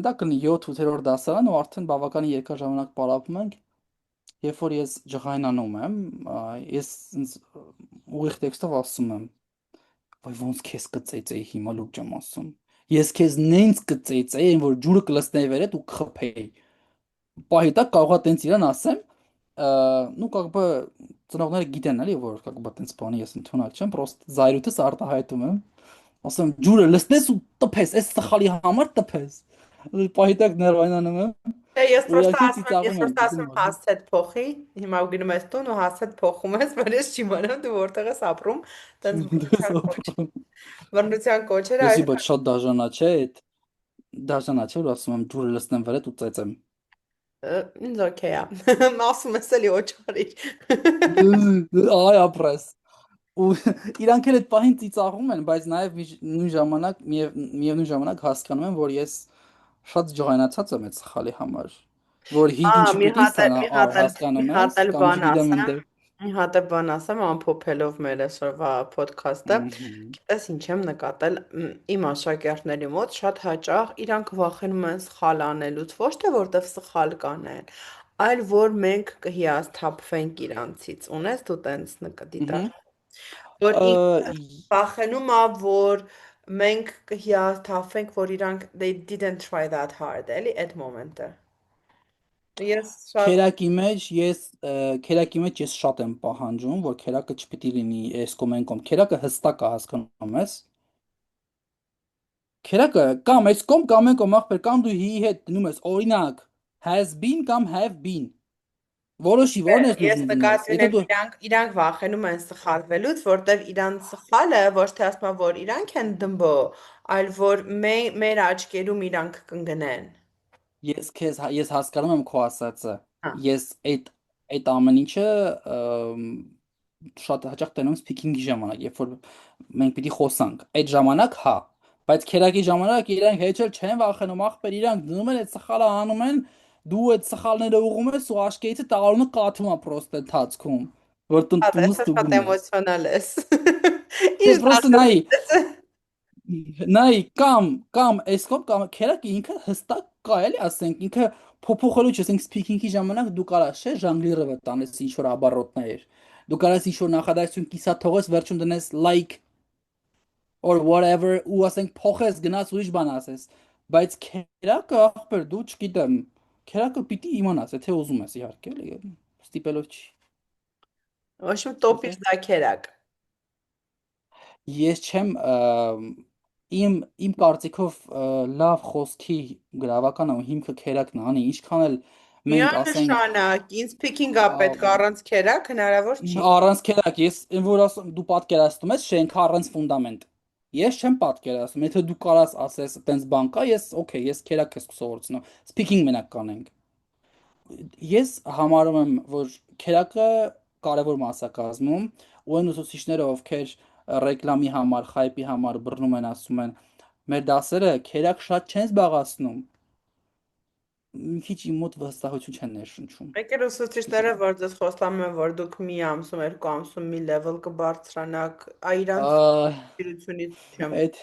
դա կլինի 7-8-րդ դասարան ու արդեն բավականին երկար ժամանակ պարապում ենք, երբ որ ես ջղայնանում եմ, ես ինձ ուղիղ տեքստով ասում եմ, վայ ոնց քեզ կծեծեի հիմա լուք եմ ասում։ Ես քեզ նենց կծեծեի, որ ջուրը կլսնեի վերդ ու կխփեի։ Պահի տակ կարողա տենց իրան ասեմ, ну как бы ծնողները գիտեն էլի որ как бы տենց բանի ես ընդունակ չեմ, պրոստ զայրույթս արտահայտում եմ, ասում եմ ջուրը լցնես ու տփես, այս սխալի համար տփես։ Պահի տակ ներվայնանում եմ Դե ես ու պրոստը իրանքին ասում եմ, ես ծիծաղում եմ, պրոստը ասում գիտեմ եմ որ հասցեդ փոխի, հիմա գնում ես տուն ու հասցեդ փոխում ես, որ ես չիմանամ դու որտեղ ես ապրում, տենց դες բռնության կոչ։ ապրում։ Բռնության կոչերը Լսի, այս բայց շատ դաժանա չէ, այդ դաժանա չէ, որ ասում եմ ջուրը լցնեմ վրեդ ու ծեծեմ։ ինձ օքեյ է։ Ասում ես էլի օչարի։ Այ ապրես։ Ու իրանք էլ այդ պահին ծիծաղում են, բայց նաև նույն ժամանակ միևնույն ժամանակ հասկանում են, որ ես շատ ջղայնացած եմ այդ սխալի համար, որ հիգին Մի չպիտի հատ էլ, ստանա, մի հատ էլ, մի հասկանում հատ ես, էլ կամ բան չգիտեմ ասեմ, ընդեր։ մի հատ էլ բան ասեմ, ամփոփելով մեր այսօրվա ոդքասթը, Մгм. գիտես ինչ եմ նկատել իմ աշակերտների մոտ շատ հաճախ իրանք վախենում են սխալ անելուց, ոչ թե որտեվ սխալ կանեն, այլ որ մենք կհիասթափվենք իրանցից։ Ունես դու տենց Մгм. դիտար, որ ինքը վախենում է, որ մենք կհիասթափվենք, որ իրանք they didn't try that hard, էլի այդ մոմենտը։ Ես շատ Քերակի մեջ ես շատ եմ պահանջում, որ քերակը չպիտի լինի այս կոմ այն կոմ։ Քերակը հստակ է հասկանում ես։ Քերակը կամ այս կոմ կամ այն կոմ ախպեր կամ դու հի հետ դնում ես օրինակ Has been կամ have been։ Որոշի, որն ես Ես ուզում դնես։ նկատի Եթե ունեմ դու իրանք վախենում են սխալվելուց, որտեվ իրանք սխալը ոչ թե ասма որ իրանք են դմբո, այլ որ մեր աչքերում իրանք կընկնեն։ ես հասկանում եմ քո ասածը։ Հա, Ես այդ ամեն ինչը շատ հաճախ տենում սփիքինգի ժամանակ, երբ որ մենք պիտի խոսանք։ Այդ ժամանակ հա, բայց քերակի ժամանակ իրանք հեչ էլ չեն վախենում, ախպեր իրանք դնում են այդ սխալը անում են, դու այդ սխալները ուղում ես ու աշկերտը տալունը կաթում է պրոստը ընթացքում, որ հա, տունս դե շատ տուգում ես։ էմոցիոնալ ես։ Դե Ինչ պրոստը նայ, դաշնի։ նայ կամ էսկոպ կամ քերակը ինքը հստակ կա էլի, ասենք ինքը փոփոխելու չի, ասենք սփիքինգի ժամանակ դու կարաս չէ ժանգլիրը վտանես ինչ որ աբառոտներ։ Դու կարաս ինչ որ նախադասություն կիսա թողես վերջում դնես like or whatever ու ասենք փոխես գնաս ուրիշ բան ասես, բայց քերակը ախպեր դու չգիտեմ, քերակը պիտի իմանաս, եթե ուզում ես իհարկե, էլի ստիպելով չի, Ոչ մի տոպիր գիտե։ զաքերակ։ Ես չեմ իմ կարծիքով լավ խոսքի գրավականը ու հիմքը քերակն է, անի ինչքան էլ մենք ասենք Միանշանակ, ինձ picking up պետք առանց քերակ հնարավոր չի։ առանց քերակ, ես այն որ ասում դու պատկերացնում ես շենքը առանց ֆունդամենտ։ Ես չեմ պատկերացնում, եթե դու կարաս ասես տենց բան կա, ես օքեյ, ես քերակ ես կսովորեցնում։ Speaking մենակ կանենք։ Ես համարում եմ, որ քերակը կարևոր մաս է կազմում, ու այն ուսուցիչները, ովքեր ռեկլամի համար, խայպի համար բռնում են, ասում են, մեր դասերը քերակ շատ չեն զբաղացնում, մի քիչ իմ մոտ վստահություն չեն ներշնչում։ Եկել ուսուցիչները, որ ձեզ խոստանում են, որ դուք մի ամսում, երկու ամսում մի level կբարձրանաք, իրանց Ա, ինքնասիրությունից չեմ Այդ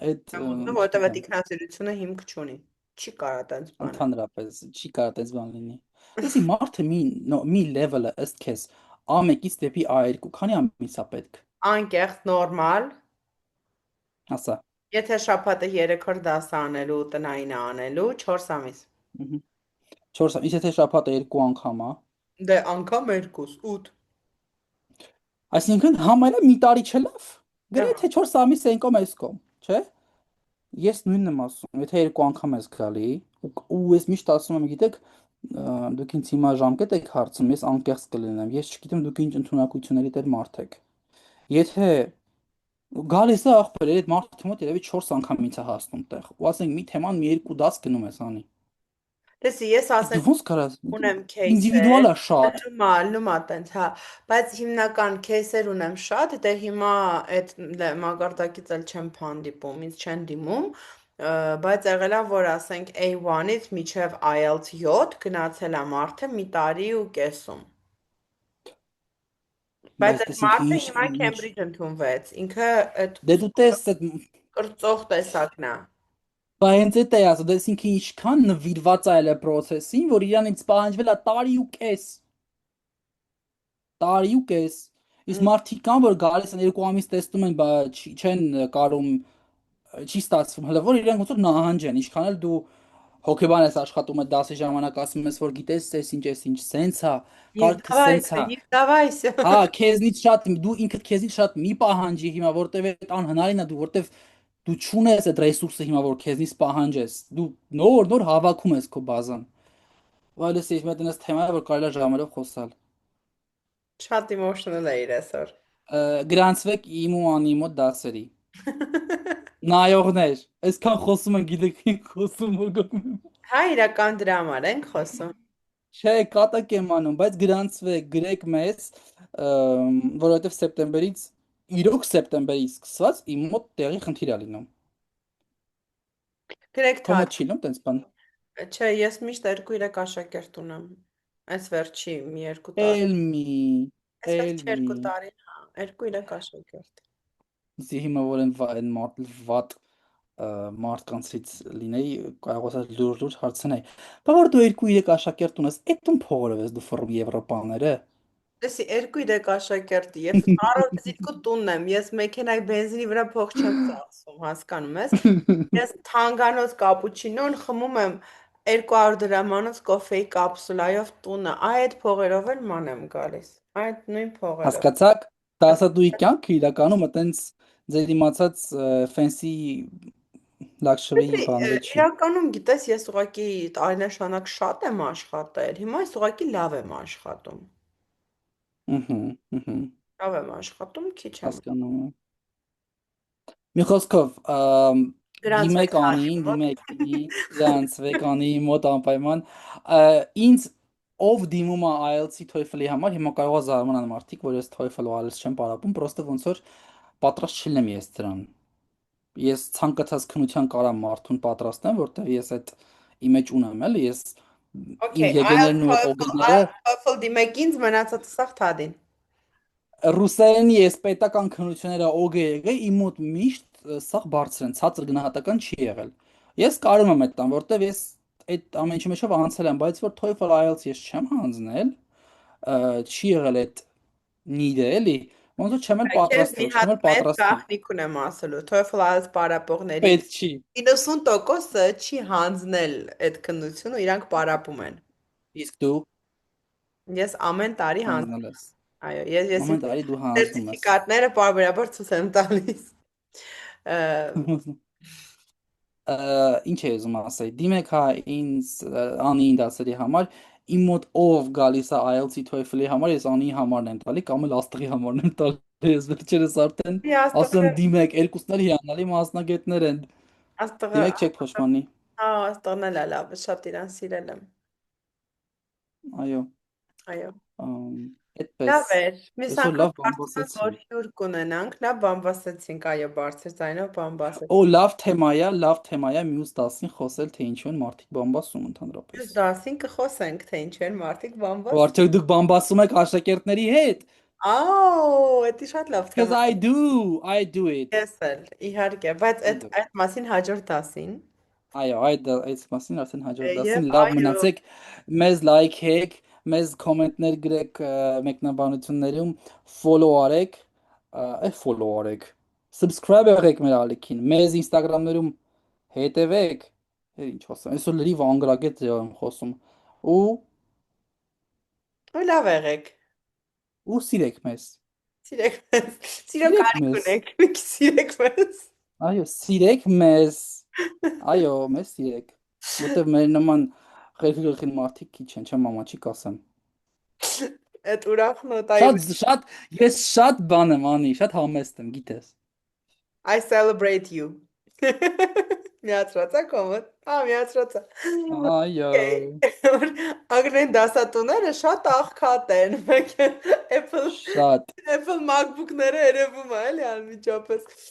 այդ չեմ ուզում, որովհետև այդ չգիտեմ, ինքնասիրությունը հիմք չունի։ Չի կարա տենց բան։ ընդհանրապես չի կարող այդպես բան լինի։ Տեսի մարդը մի level-ը ըստ քեզ A1-ից դեպի A2 քանի ամիս է պետք։ Անկեղծ նորմալ, Ասա։ եթե շաբաթը 3 օր դաս անելու, տնային է անելու, 4 ամիս։ 4 ամիս, եթե շաբաթը 2 անգամ է, Դե անգամ 2, 8։ այսինքն համարը մի տարի չլավ, Ահա։ գրեթե 4 ամիս են կողմ այս կողմ, չէ՞։ Ես նույնն եմ ասում, եթե 2 անգամ ես գալի, ու ես միշտ ասում եմ, գիտեք, դուք ինձ հիմա ժամկետ եք հարցնում, ես անկեղծ կլինեմ, ես չգիտեմ դուք ինչ ընդունակությունների դեր մարդ եք։ Եթե գալիս է ախպեր, այդ մարդու մոտ երևի 4 անգամ ինձ է հասնում տեղ, ու ասենք մի թեման մի երկու դաս գնում ես անի։ Տեսի, ես Դու ասենք ոնց կարաս, ունեմ քեյսեր, ինդիվիդուալ է շատ։ լումա տենց, հա, բայց հիմնական քեյսեր ունեմ շատ, դե հիմա այդ մակարդակից էլ չեմ հանդիպում, ինձ չեն դիմում, բայց եղել է, որ ասենք A1-ից մինչև IELTS 7 գնացել է մարդը մի տարի ու կեսում։ Բայց Բայց այդ տեսինք մարդը հիմա ինչ Քեմբրիջ ընդունվեց, ինքը այդ դե դու տես այդ կրծող տեսակն է։ բա հենց այդ է ասում, տեսինք ինչքան նվիրված է այլ process-ին, որ իրանից պահանջվել է տարի ու կես, տարի ու կես։ Իսկ մարդիկ կան, որ գալիս են 2 ամիս տեսնում են, բա չեն կարում, չի ստացվում, հələ որ իրենք ոնց որ նահանջ են, ինչքան էլ դու հոգեբան ես աշխատում այդ դասի ժամանակ ասում ես, որ գիտես, էս ինչ, սենց է, Не կարգը սենց сдавайся, է։ не сдавайся. Հա, քեզնից շատ դու ինքդ քեզնից շատ մի պահանջի հիմա, որտեվ այդ անհնարին է դու, որտեվ դու չունես այդ ռեսուրսը հիմա, որ քեզնից պահանջես։ Դու նոր հավաքում ես քո բազան։ Վայլս ես մեկն էս թեմա է, որ կարելի է ժամերով խոսալ։ Շատ emotional էիր այսօր։ Գրանցվեք իմ ու անի մոտ դասերի։ Նայողներ, այսքան խոսում են, գիտեք ինչ խոսում որ գոհ։ Հա, իրական դրա համար ենք խոսում։ Չէ, կատակ եմ անում, բայց գրանցվեք, գրեք մեզ, որովհետև սեպտեմբերից, իրոք սեպտեմբերից սկսված իմ մոտ տեղի խնդիր է լինում։ Գրեք Քո թաց։ մոտ չի լինում տենց բան։ Չէ, ես միշտ 2-3 աշակերտ ունեմ։ Այս վերջի մի 2 տարի։ Էլմի, Այս վերջի էլմի։ 2 տարի, հա, 2-3 աշակերտ։ Զի հիմա որ այն մարդ վատ մարդկանցից լինեի, կարող ասած լուրջ հարցնեի։ Բա որ դու 2-3 աշակերտ ունես, այդ ում փողորով ես դու ֆռում Եվրոպաները։ Լսի, 2-3 աշակերտի, ես առօրյա տունն եմ, ես մեքենայի բենզինի վրա փող չեմ ծախսում, հասկանում ես։ Ես թանգանոց կապուչինոն խմում եմ 200 դրամանոց կոֆեի կապսուլայով տունը, այդ փողերով էլ ման եմ գալիս։ Այդ նույն փողերով։ Հասկացաք, դասադուի կյանքը իրականում այտենց ձեր իմացած ֆենսի Լաքշրի Պետրի, բանդը չի։ իրականում գիտես, ես ուղղակի տարիներ շատ եմ աշխատել, հիմա ես ուղղակի լավ եմ աշխատում։ Ըհը, ըհը, Լավ եմ աշխատում, քիչ եմ։ հասկանում եմ։ Մի խոսքով, Գրանցվեց դիմեք Հարի անին, մոտ։ դիմեք ինձ, գրանցվեք անի մոտ անպայման։ Ա, Ինձ ով դիմում է IELTS-ի TOEFL-ի համար, հիմա կարող է զարմանալ մարդիկ, որ ես TOEFL ու IELTS չեմ պարապում, պրոստը ոնց որ պատրաստ չլինեմ ես դրան։ Ես ցանկացած քննության կարամ մարդուն պատրաստեմ, որտեղ ես այդ image ունեմ, էլի, ես իմ Okay, ԵԳ-ներն ու այդ OG-ները IELTS, TOEFL դիմեք ինձ, մնացածը սաղ թադին։ ռուսերենի ես պետական քննությունները OG եկե իմ մոտ միշտ սաղ բարձր են, ցածր գնահատական չի եղել։ Ես կարում եմ այդ տան, որտեվ ես այդ ամեն ինչի մեջով անցել եմ, բայց որ TOEFL IELTS ես չեմ հանձնել, չի եղել այդ need-ը, էլի, ոնց որ չեմ էլ Քեզ մի պատրաստվել, չեմ հատ էլ մեծ պատրաստվի։ գաղտնիք ունեմ ասելու, TOEFL IELTS պարապողներից Պետք չի։ 90%-ը չի հանձնել այդ քննությունը, իրանք պարապում են։ Իսկ դու Ես ամեն տարի հանձնել հանձնում եմ։ ես։ Այո, ես իմ Ամեն տարի դու հանձնում ես։ սերտիֆիկատները պարբերաբար ցույց եմ տալիս։ Ա, Ինչ է ուզում ասել, դիմեք հա ինձ Անի դասերի համար, իմ մոտ ով գալիս է IELTS-ի TOEFL-ի համար, ես Անի համարն եմ տալի, կամ էլ Աստղի համարն եմ տալի, ես վերջերս արդեն մի ասում աստղը, եմ դիմեք, երկուսն էլ հիանալի մասնագետներ են, աստղը, դիմեք չեք փոշմանի, հա, աստղն էլ է լավ, շատ իրան սիրել եմ։ այո, Այո։ այդպես, Լավ էր։ Մյուս այսօր անգամ լավ բան կարծում եմ, որ բասեցին, հյուր կունենանք, լավ բան բասեցինք, այո, բարձր ձայնով բան օ, բասեցինք։ լավ թեմա է, մյուս դասին խոսել, թե ինչու են մարդիկ բան բասում Մյուս ընդհանրապես, դասին կխոսենք, թե ինչու են մարդիկ բան ու բասում։ արդյոք դուք բան բասում եք աշակերտների հետ, Աու, դա շատ լավ because թեմա։ I do it, Ես էլ, իհարկե, բայց I do. այդ մասին հաջորդ դասին։ Այո, այդ մասին արդեն հաջորդ դասին Եվ լավ այո, մնացեք, մեզ լայքեք, մեզ կոմենտներ գրեք մեկնաբանություններում, follow արեք, follow արեք, subscribe եղեք մեր ալիքին, մեզ Instagram-ներում հետևեք, ինչ ասեմ, այսօր լրիվ անգրագետ ձև եմ խոսում, ու ու լավ եղեք։ ու սիրեք մեզ, Սիրեք մեզ։ Սիրո սիրեք կարիք մեզ, ունեք, մի քիչ սիրեք մեզ։ այո, սիրեք մեզ, այո, մեզ սիրեք, որտեվ մեր նման խելքի գլխին մարդիկ քիչ են, չեմ ամաչիկ ասեմ։ Այդ ուրախ նոտայի Շատ շատ ես շատ բան եմ անի, շատ համեստ եմ, գիտես։ I celebrate you։ Միացրածա կոմոդ։ Հա, միացրածա։ Այո, Ագրեն դասատուները շատ աղքատ են։ Մեկ Apple շատ։ Apple MacBook-ները երևում է, էլի անմիջապես։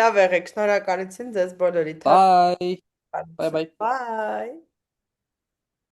Լավ եղեք, շնորհակալություն ձեզ բոլորիդ։ Bye. Bye bye. Bye։